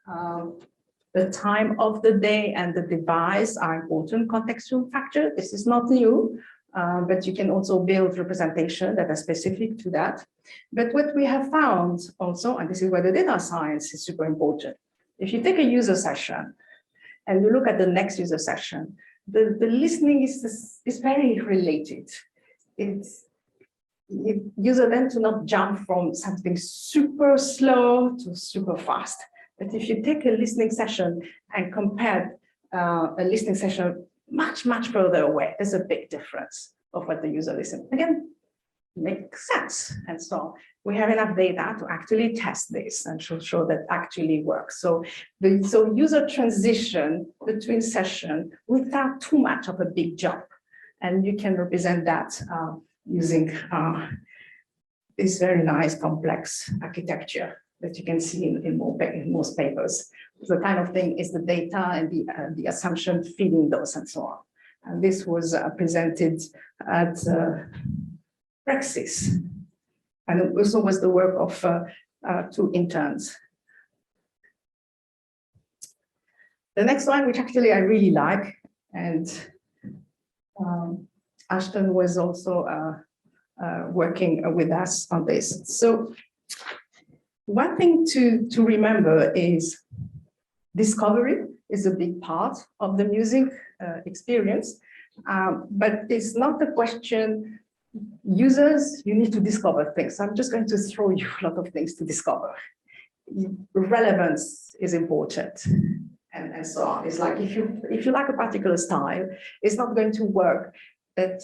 the time of the day and the device are important contextual factors. This is not new, but you can also build representation that are specific to that. But what we have found also, and this is where the data science is super important. If you take a user session and you look at the next user session, the listening is very related. User tend to not jump from something super slow to super fast. But if you take a listening session and compare a listening session much further away, there's a big difference of what the user listens. Again, makes sense. And so we have enough data to actually test this and show that actually works. So user transition between session without too much of a big jump. And you can represent that using this very nice complex architecture that you can see in most papers. The kind of thing is the data and the assumption feeding those and so on. And this was presented at Praxis. And it also was the work of two interns. The next one, which actually I really like, and Ashton was also working with us on this. So one thing to remember is discovery is a big part of the music experience, but it's not a question, users, you need to discover things. I'm just going to throw you a lot of things to discover. Relevance is important. And so on. It's like if you like a particular style, it's not going to work that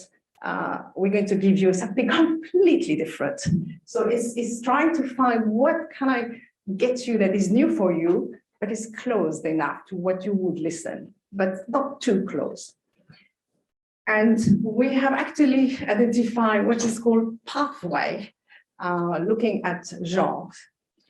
we're going to give you something completely different. So it's trying to find what can I get you that is new for you, but is close enough to what you would listen, but not too close. And we have actually identified what is called pathway, looking at genres.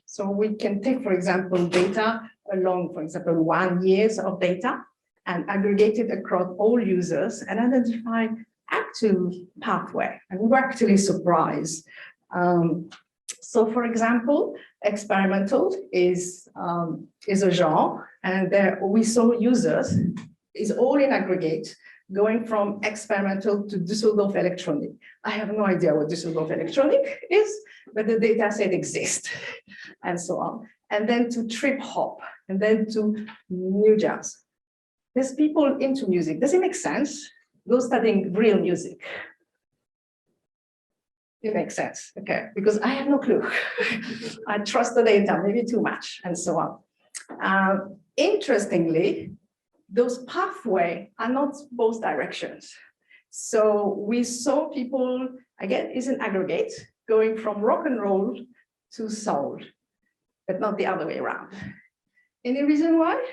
So we can take, for example, data along, for example, 1 year of data and aggregate it across all users and identify actual pathway. And we were actually surprised. So for example, experimental is a genre, and there we saw users is all in aggregate going from experimental to Düsseldorf electronic. I have no idea what Düsseldorf electronic is, but the data set exists and so on. And then to trip hop, and then to new jazz. There's people into music. Does it make sense? Those studying real music. It makes sense, okay, because I have no clue. I trust the data, maybe too much, and so on. Interestingly, those pathways are not both directions. So we saw people, again, is an aggregate, going from rock and roll to soul, but not the other way around. Any reason why?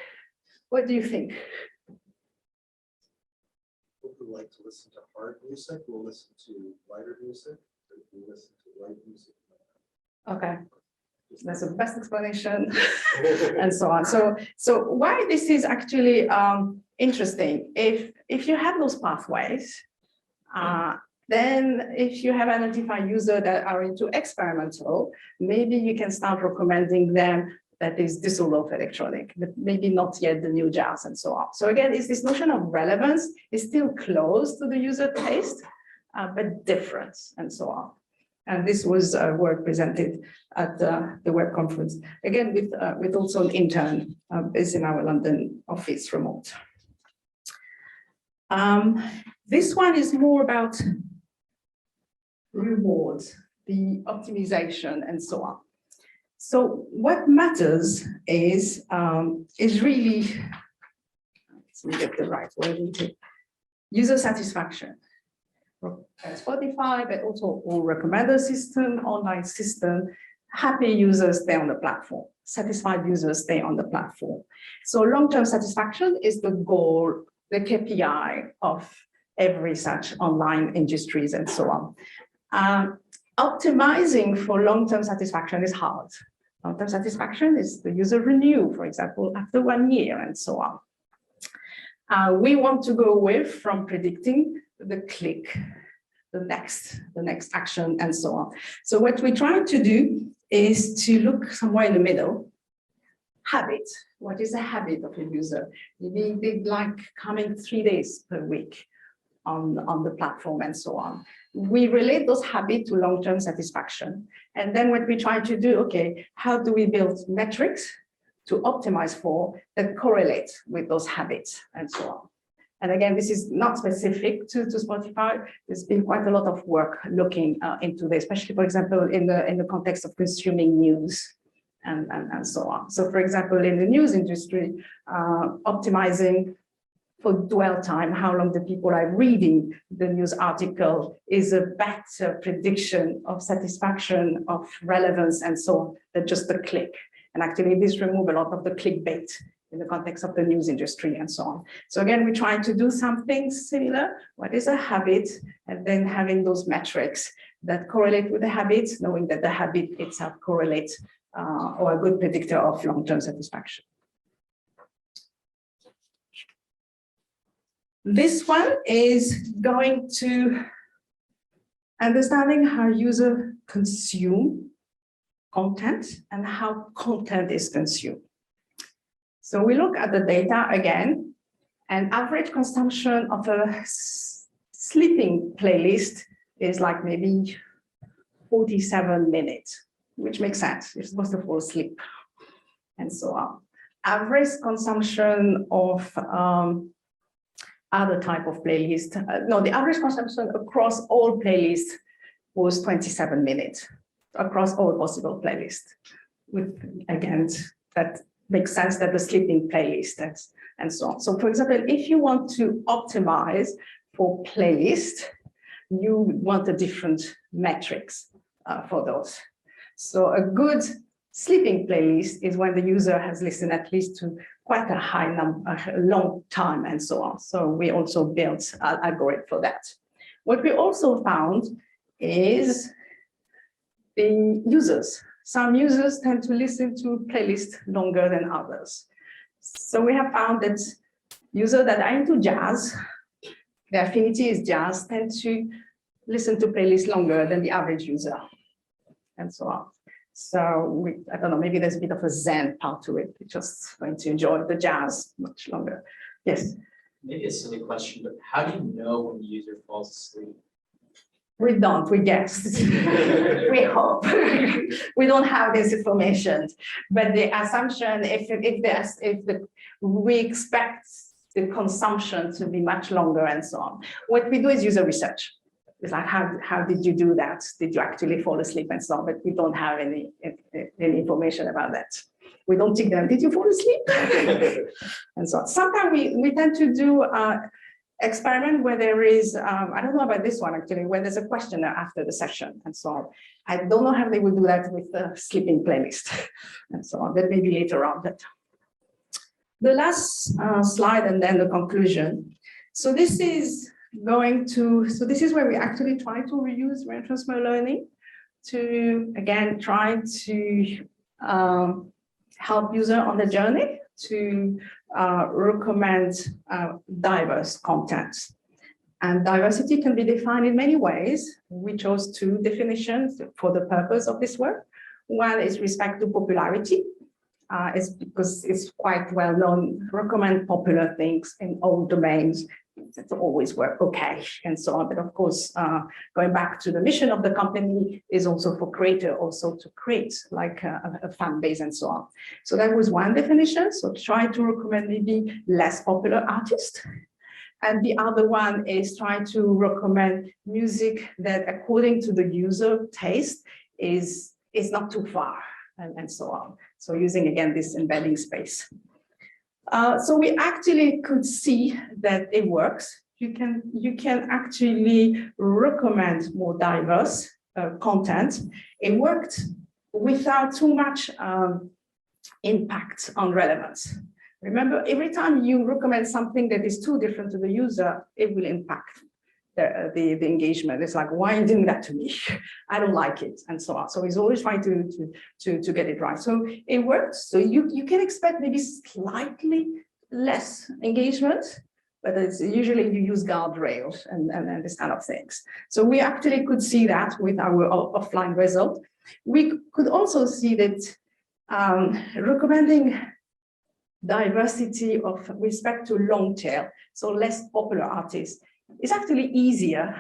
What do you think? People who like to listen to hard music will listen to lighter music. If you listen to light music. Okay, that's the best explanation, and so on. So why this is actually interesting? If you have those pathways, then if you have identified users that are into experimental, maybe you can start recommending them that is dissolved electronic, but maybe not yet the new jazz and so on. So again, is this notion of relevance is still close to the user taste, but different and so on. And this was work presented at the web conference, again, with also an intern based in our London office remote. This one is more about rewards, the optimization and so on. So what matters is really, let me get the right word, user satisfaction. Spotify, but also all recommender system, online system, happy users stay on the platform, satisfied users stay on the platform. So long-term satisfaction is the goal, the KPI of every such online industries and so on. Optimizing for long-term satisfaction is hard. Long-term satisfaction is the user renew, for example, after 1 year and so on. We want to go away from predicting the click, the next action and so on. So what we're trying to do is to look somewhere in the middle. Habit, what is the habit of a user? Maybe they like coming 3 days per week on the platform and so on. We relate those habits to long-term satisfaction. And then what we try to do, okay, how do we build metrics to optimize for that correlate with those habits and so on. And again, this is not specific to Spotify. There's been quite a lot of work looking into this, especially, for example, in the context of consuming news and so on. So, for example, in the news industry, optimizing for dwell time, how long the people are reading the news article is a better prediction of satisfaction, of relevance, and so on, than just the click. And actually, this removes a lot of the clickbait in the context of the news industry and so on. So again, we're trying to do something similar. What is a habit? And then having those metrics that correlate with the habits, knowing that the habit itself correlates or a good predictor of long-term satisfaction. This one is going to understanding how users consume content and how content is consumed. So we look at the data again, and average consumption of a sleeping playlist is like maybe 47 minutes, which makes sense. You're supposed to fall asleep and so on. Average consumption of other type of playlist. No, the average consumption across all playlists was 27 minutes across all possible playlists. With again, that makes sense that the sleeping playlist and so on. So for example, if you want to optimize for playlist, you want a different metrics for those. So a good sleeping playlist is when the user has listened at least to quite a high number, a long time and so on. So we also built an algorithm for that. What we also found is the users. Some users tend to listen to playlists longer than others. So we have found that users that are into jazz, their affinity is jazz, tend to listen to playlists longer than the average user, and so on. So I don't know, maybe there's a bit of a Zen part to it. We're just going to enjoy the jazz much longer. Yes? Maybe a silly question, but how do you know when the user falls asleep? We don't, we guess. We hope. We don't have this information. But the assumption, we expect the consumption to be much longer and so on. What we do is user research. it's like, how did you do that? Did you actually fall asleep and so on? But we don't have any information about that. We don't take them, did you fall asleep? And so on. Sometimes we tend to do experiment where there is, I don't know about this one actually, where there's a questionnaire after the session and so on. I don't know how they will do that with the sleeping playlist and so on, but maybe later on. But the last slide and then the conclusion. So this is this is where we actually try to reuse reinforcement learning to, again, try to help user on the journey to recommend diverse content. And diversity can be defined in many ways. We chose two definitions for the purpose of this work. One is respect to popularity. It's because it's quite well known, recommend popular things in all domains. It's always work okay and so on. But of course, going back to the mission of the company is also for creator also to create like a fan base and so on. So that was one definition. So try to recommend maybe less popular artists. And the other one is try to recommend music that according to the user taste is not too far and so on. So using again this embedding space. So we actually could see that it works. You can actually recommend more diverse content. It worked without too much impact on relevance. Remember, every time you recommend something that is too different to the user, it will impact the engagement. It's like, why are you doing that to me? I don't like it, and so on. So he's always trying to get it right. So it works. So you can expect maybe slightly less engagement, but it's usually you use guardrails and this kind of things. So we actually could see that with our offline result. We could also see that recommending diversity of respect to long tail, so less popular artists, is actually easier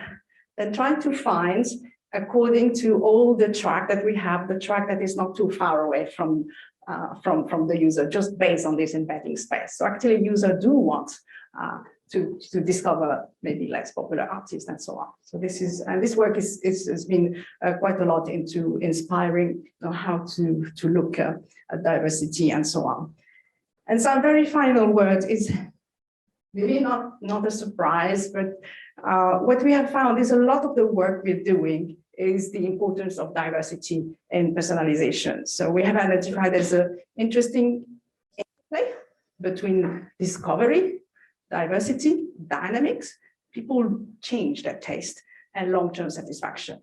than trying to find, according to all the track that we have, the track that is not too far away from the user, just based on this embedding space. So actually users do want to discover maybe less popular artists and so on. So this is, and this work has been quite a lot into inspiring how to look at diversity and so on. And some very final word is maybe not a surprise, but what we have found is a lot of the work we're doing is the importance of diversity in personalization. So we have identified as an interesting interplay between discovery, diversity, dynamics. People change their taste and long-term satisfaction.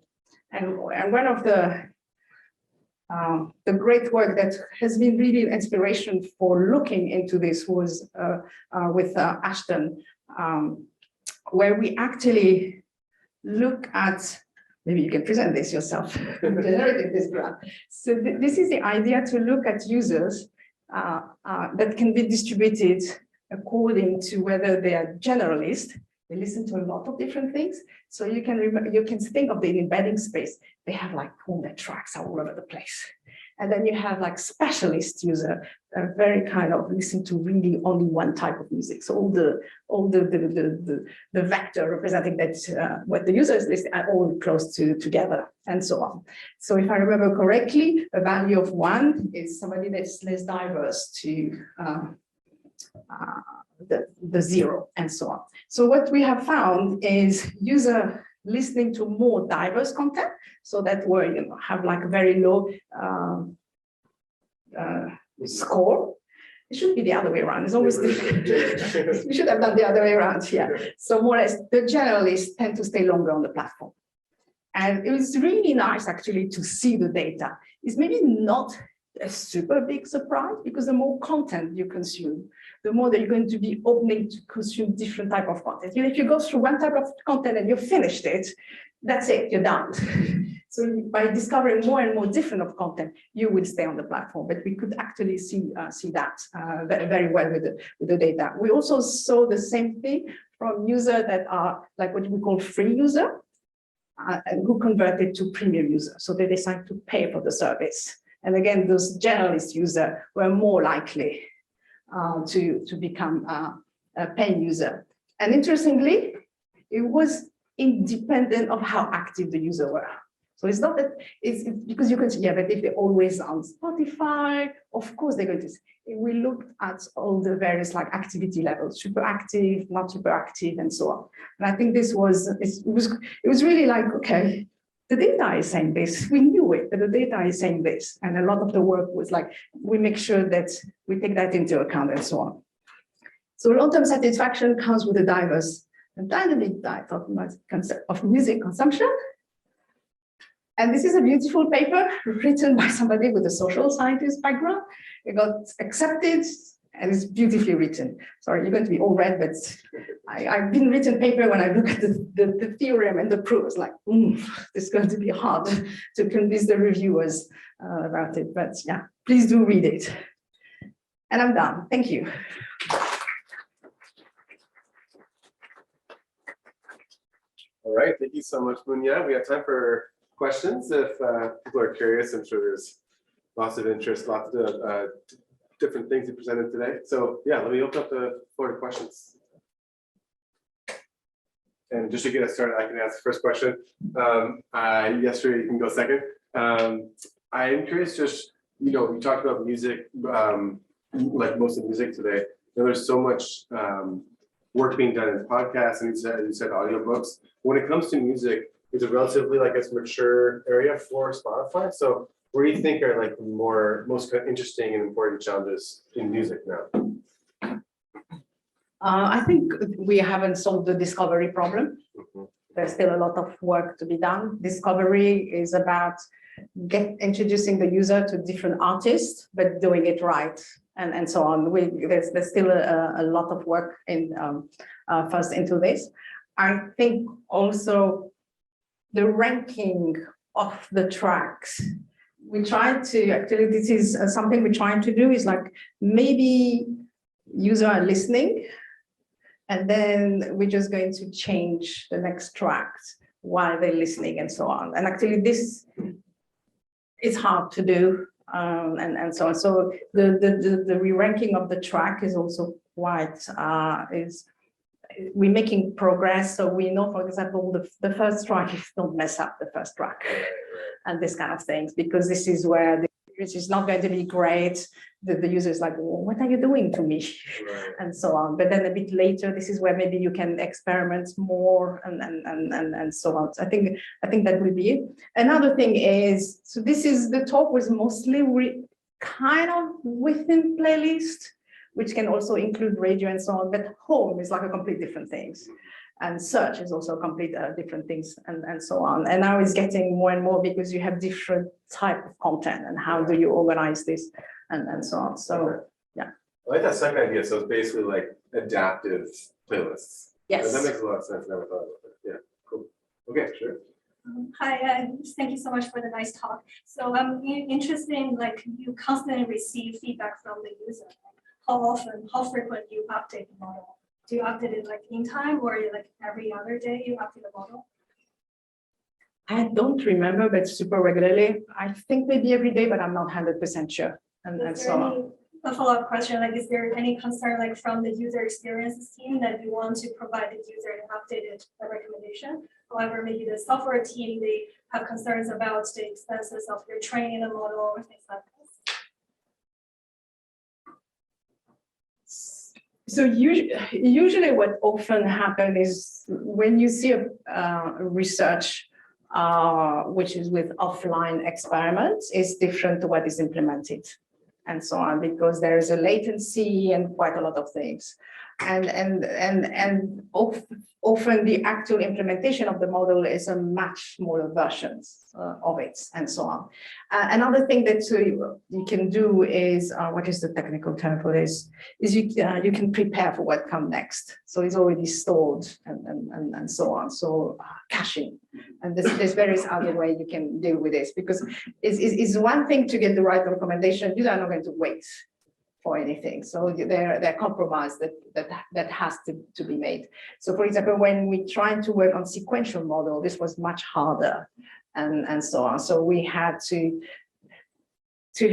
And one of the great work that has been really an inspiration for looking into this was with Ashton, where we actually look at, maybe you can present this yourself, generated this graph. So this is the idea to look at users that can be distributed according to whether they are generalist. They listen to a lot of different things. So you can think of the embedding space. They have like all their tracks all over the place. And then you have like specialist user, very kind of listen to really only one type of music. So all the vector representing that what the user is listening are all close together and so on. So if I remember correctly, a value of 1 is somebody that's less diverse to the 0 and so on. So what we have found is user listening to more diverse content, so that we have like a very low score. It should be the other way around. It's always different. We should have done the other way around. Yeah. So more or less, the generalists tend to stay longer on the platform, and it was really nice actually to see the data. It's maybe not a super big surprise because the more content you consume, the more that you're going to be opening to consume different type of content. If you go through one type of content and you finished it, that's it, you're done. So by discovering more and more different of content, you will stay on the platform. But we could actually see that very well with the data. We also saw the same thing from users that are like what we call free user, and who converted to premium user. So they decide to pay for the service. And again, those generalist users were more likely to become a paying user. And interestingly, it was independent of how active the user were. So it's not that it's because you can say, yeah, but if they're always on Spotify, of course they're going to. We looked at all the various like activity levels, super active, not super active, and so on. And I think this was it was really like, okay, the data is saying this. We knew it, but the data is saying this. And a lot of the work was like, we make sure that we take that into account and so on. So long-term satisfaction comes with a diverse and dynamic diet of music consumption. And this is a beautiful paper written by somebody with a social scientist background. It got accepted and it's beautifully written. Sorry, you're going to be all read, but I've been written paper when I look at the theorem and the proof, it's like, it's going to be hard to convince the reviewers about it. But yeah, please do read it. And I'm done. Thank you. All right, thank you so much, Mounia. We have time for questions. If people are curious, I'm sure there's lots of interest, lots of different things you presented today. So yeah, let me open up the floor to questions. And just to get us started, I can ask the first question. Yesterday, you can go second. I am curious, just, you know, we talked about music, like most of the music today. There's so much work being done in podcasts, and you said audiobooks. When it comes to music, it's a relatively, like, a mature area for Spotify. So what do you think are like most interesting and important challenges in music now? I think we haven't solved the discovery problem. There's still a lot of work to be done. Discovery is about introducing the user to different artists, but doing it right, and so on. There's still a lot of work first into this. I think also the ranking of the tracks. We try to, actually, this is something we're trying to do, is like maybe users are listening, and then we're just going to change the next tracks while they're listening and so on. And actually this is hard to do, and so on. So the re-ranking of the track is also quite, we're making progress. So we know, for example, the first track, don't mess up the first track and this kind of things, because this is where the experience is not going to be great. The user is like, well, what are you doing to me? Right. And so on. But then a bit later, this is where maybe you can experiment more and so on. So I think that will be it. Another thing is, so this is, the talk was mostly kind of within playlist, which can also include radio and so on, but home is like a complete different things. And search is also complete different things and so on. And now it's getting more and more because you have different type of content and how do you organize this and so on. So yeah. I like that second idea. So it's basically like adaptive playlists. Yes. That makes a lot of sense. Never thought about it. Yeah, cool. Okay, sure. Hi, thank you so much for the nice talk. So I'm interested in, like, you constantly receive feedback from the user. How often, how frequent you update the model? Do you update it like in time, or like every other day you update the model? I don't remember, but super regularly. I think maybe every day, but I'm not 100% sure. And so on. A follow-up question, like, is there any concern, like, from the user experiences team that you want to provide the user an updated recommendation? However, maybe the software team, they have concerns about the expenses of your training the model or things like this. So usually what often happens is when you see a research, which is with offline experiments, is different to what is implemented and so on, because there is a latency and quite a lot of things. And often the actual implementation of the model is a much smaller versions of it and so on. Another thing that you can do is, what is the technical term for this, is you can prepare for what comes next. So it's already stored and so on. So caching, and there's various other ways you can deal with this, because it's one thing to get the right recommendation. You are not going to wait for anything. So they're compromise that has to be made. So for example, when we tried to work on sequential model, this was much harder and so on. So we had to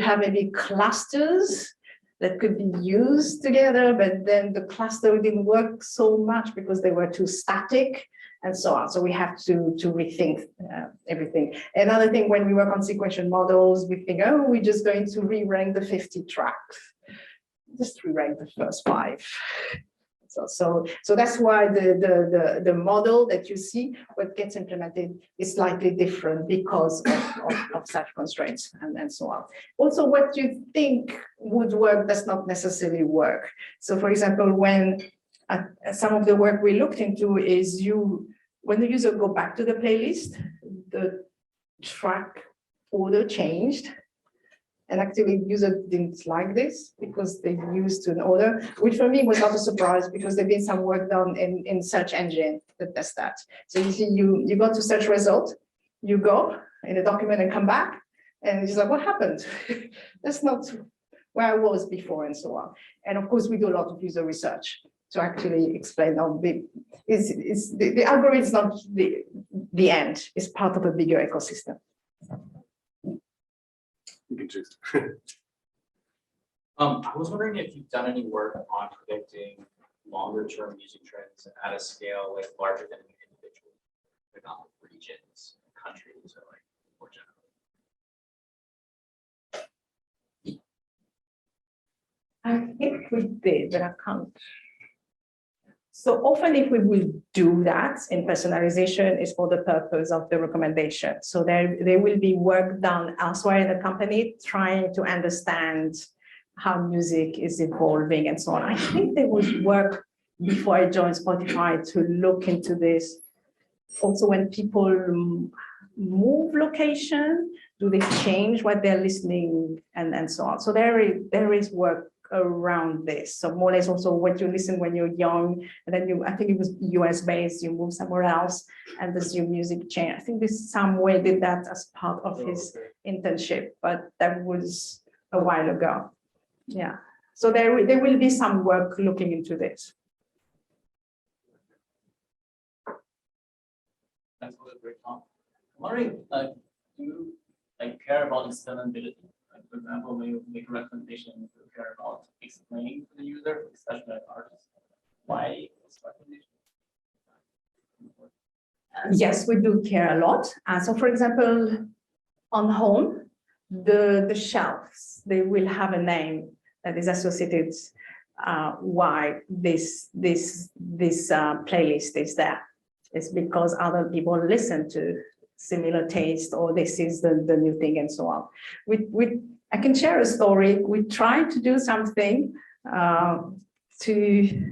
have maybe clusters that could be used together, but then the cluster didn't work so much because they were too static. and so on. So we have to rethink everything. Another thing, when we work on sequential models, we think, oh, we're just going to re-rank the 50 tracks. Just re-rank the first 5. So that's why the model that you see, what gets implemented is slightly different because of such constraints and so on. Also, what you think would work does not necessarily work. So for example, when some of the work we looked into is when the user go back to the playlist, the track order changed. And actually, user didn't like this because they used to an order, which for me was not a surprise because there's been some work done in search engine that does that. So you see, you go to search result, you go in a document and come back, and it's like, what happened? That's not where I was before, and so on. And of course, we do a lot of user research to actually explain how big the algorithm is not the end; it's part of a bigger ecosystem. You can choose. I was wondering if you've done any work on predicting longer term music trends at a scale like larger than an individual, like not regions, countries, or like more generally. I think we did, but I can't. So often if we will do that in personalization is for the purpose of the recommendation. So there will be work done elsewhere in the company trying to understand how music is evolving and so on. I think there was work before I joined Spotify to look into this. Also, when people move location, do they change what they're listening and so on. So there is work around this. So more or less also what you listen when you're young, and then I think it was US based, you move somewhere else, and does your music change? I think this somewhere did that as part of his internship, but that was a while ago. Yeah. So there will be some work looking into this. Thanks for the great talk. I'm wondering, do you care about explainability? Like, for example, when you make a recommendation, you care about explaining to the user, especially like artists, why this recommendation. Yes, we do care a lot. So for example, on home, the shelves, they will have a name that is associated why this playlist is there. It's because other people listen to similar taste, or this is the new thing, and so on. I can share a story. We tried to do something explainability.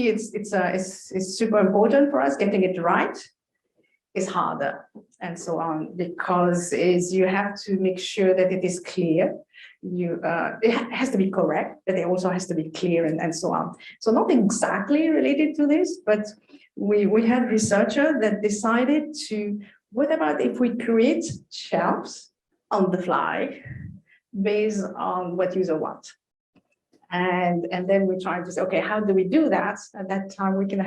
It's super important for us. Getting it right is harder, and so on, because you have to make sure that it is clear. It has to be correct, but it also has to be clear, and so on. So not exactly related to this, but we had researcher that decided to, what about if we create shelves on the fly based on what user want? And then we tried to say, okay, how do we do that? At that time, you can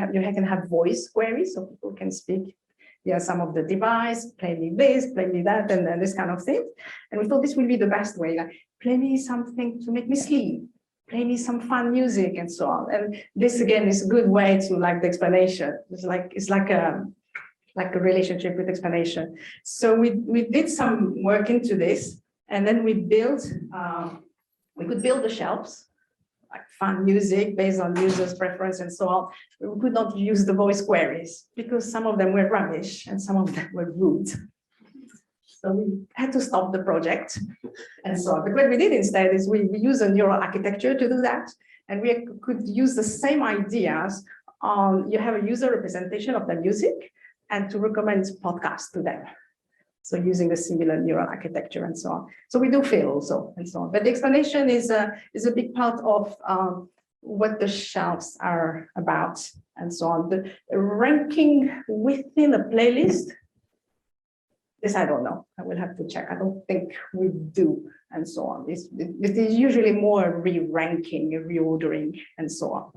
have voice queries, so people can speak. Yeah, some of the device, play me this, play me that, and then this kind of thing. And we thought this would be the best way, like play me something to make me sleep, play me some fun music, and so on. And this again is a good way to like the explanation. It's like a relationship with explanation. So we did some work into this, and then we could build the shelves, like fun music based on users' preference and so on. We could not use the voice queries because some of them were rubbish and some of them were rude. So we had to stop the project and so on. But what we did instead is we use a neural architecture to do that. And we could use the same ideas on, you have a user representation of the music and to recommend podcasts to them. So using a similar neural architecture and so on. So we do fail also and so on. But the explanation is a big part of what the shelves are about and so on. The ranking within a playlist, this I don't know. I will have to check. I don't think we do and so on. It is usually more re-ranking, reordering and so on.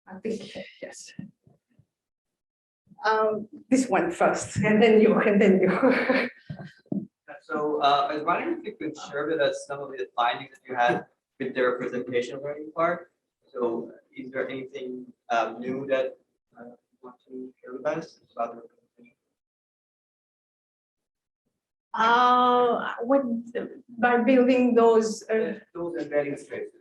I think, yes. This one first, and then you. So I was wondering if you could share with us some of the findings that you had with the representation learning part. So is there anything new that you want to share with us about the representation? What, by building those, Those embedding spaces.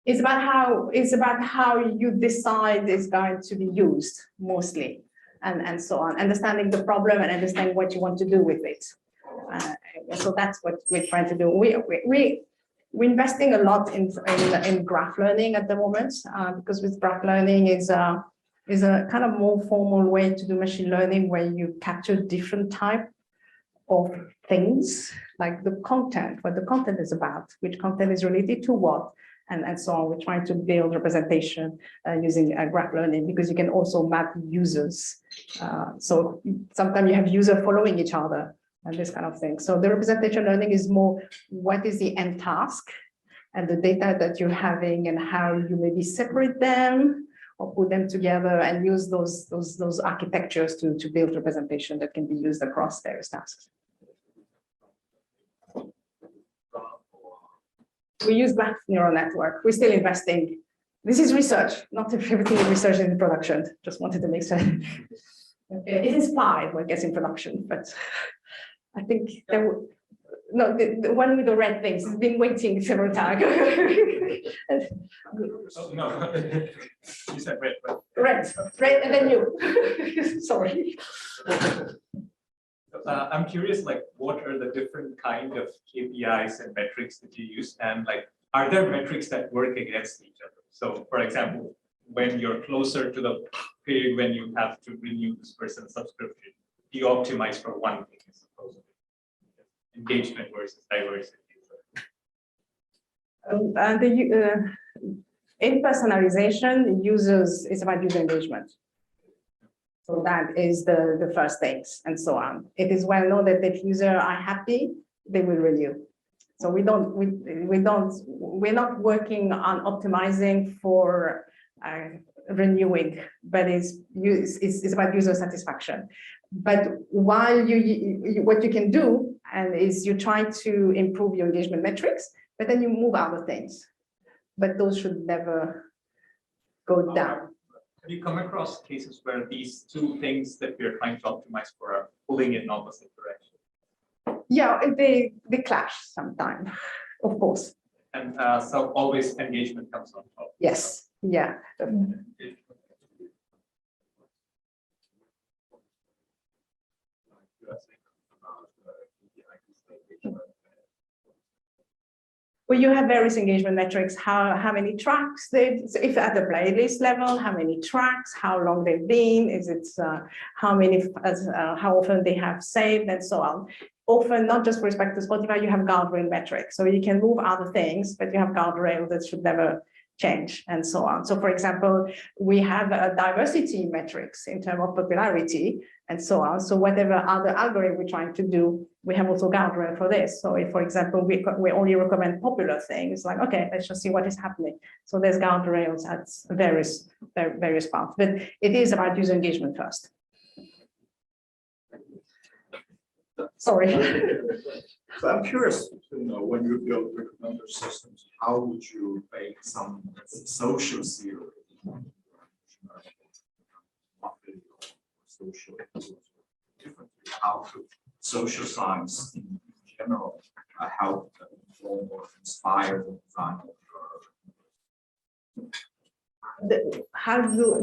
it's about how you decide is going to be used mostly, and so on. Understanding the problem and understanding what you want to do with it. So that's what we're trying to do. We're investing a lot in graph learning at the moment, because with graph learning is a kind of more formal way to do machine learning, where you capture different type of things, like the content, what the content is about, which content is related to what, and so on. We're trying to build representation using graph learning, because you can also map users. So sometimes you have users following each other and this kind of thing. So the representation learning is more what is the end task and the data that you're having, and how you maybe separate them or put them together and use those architectures to build representation that can be used across various tasks. We use graph neural network. We're still investing. This is research, not everything is research in production. Just wanted to make sure. Okay. It is inspired what gets in production, but I think there no, the one with the red things has been waiting several times. Oh, no. You said red, but. Red, and then you. Sorry. I'm curious, like, what are the different kind of KPIs and metrics that you use, and like, are there metrics that work against each other? So, for example, when you're closer to the period when you have to renew this person's subscription, do you optimize for one thing as opposed to engagement versus diversity? In personalization, users is about user engagement. So that is the first things, and so on. It is well known that if users are happy, they will renew. So we're not working on optimizing for renewing, but it's about user satisfaction. But while what you can do is you try to improve your engagement metrics, but then you move other things. But those should never go down. Have you come across cases where these two things that we're trying to optimize for are pulling in opposite direction? Yeah, they clash sometimes, of course. And so always engagement comes on top. Yes, yeah. Well, you have various engagement metrics, how many tracks so if at the playlist level, how many tracks, how long they've been, is it how often they have saved, and so on. Often, not just with respect to Spotify, you have guardrail metrics. So you can move other things, but you have guardrails that should never change, and so on. So for example, we have a diversity metrics in terms of popularity, and so on. So whatever other algorithm we're trying to do, we have also guardrail for this. So if, for example, we only recommend popular things, like, okay, let's just see what is happening. So there's guardrails at various parts, but it is about user engagement first. Sorry. So I'm curious to know, when you build recommender systems, how would you make some social theory? Social differently. How could social science in general help inform or inspire the design of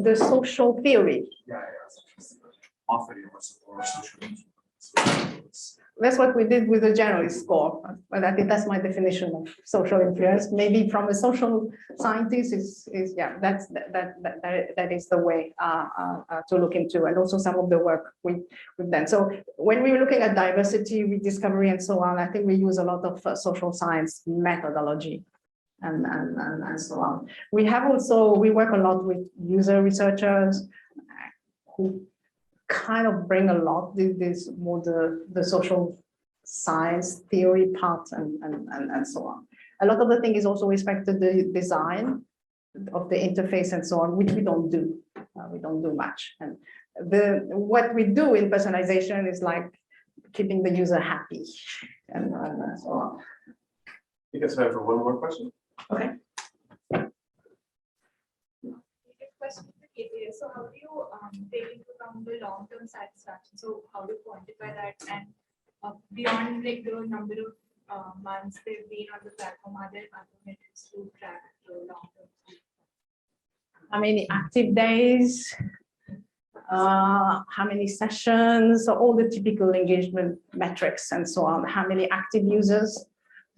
The social theory? yeah, often or social influence. That's what we did with the generalist score. But I think that's my definition of social influence. Maybe from a social scientist that is the way to look into, and also some of the work we've done. So when we were looking at diversity, rediscovery, and so on, I think we use a lot of social science methodology and so on. We work a lot with user researchers who kind of bring a lot this more the social science theory part and so on. A lot of the thing is also respect to the design of the interface and so on, which we don't do. We don't do much. And what we do in personalization is like keeping the user happy and so on. You guys have time for one more question? Okay. Question for KPI. So how do you take into account the long-term satisfaction? So how do you quantify that? And beyond like the number of months they've been on the platform, are there other metrics to track the long-term? How many active days? How many sessions? So all the typical engagement metrics and so on. How many active users?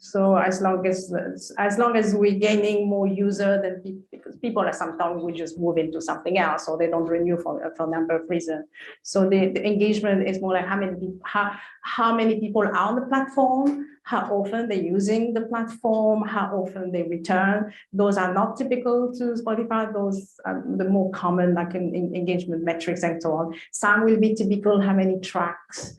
So as long as we're gaining more users than people, because people are sometimes we just move into something else or they don't renew for a number of reasons. So the engagement is more like how many people are on the platform, how often they're using the platform, how often they return. Those are not typical to Spotify. Those are the more common like engagement metrics and so on. Some will be typical, how many tracks.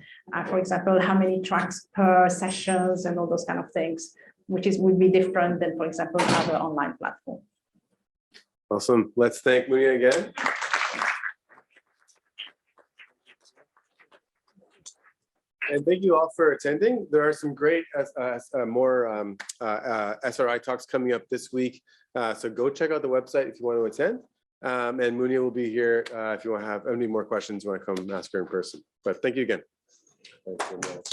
For example, how many tracks per sessions and all those kind of things, which would be different than, for example, other online platforms. Awesome. Let's thank Mounia again. And thank you all for attending. There are some great more SRI talks coming up this week. So go check out the website if you want to attend. And Mounia will be here if you want to have any more questions, you want to come ask her in person. But thank you again. Thanks so much.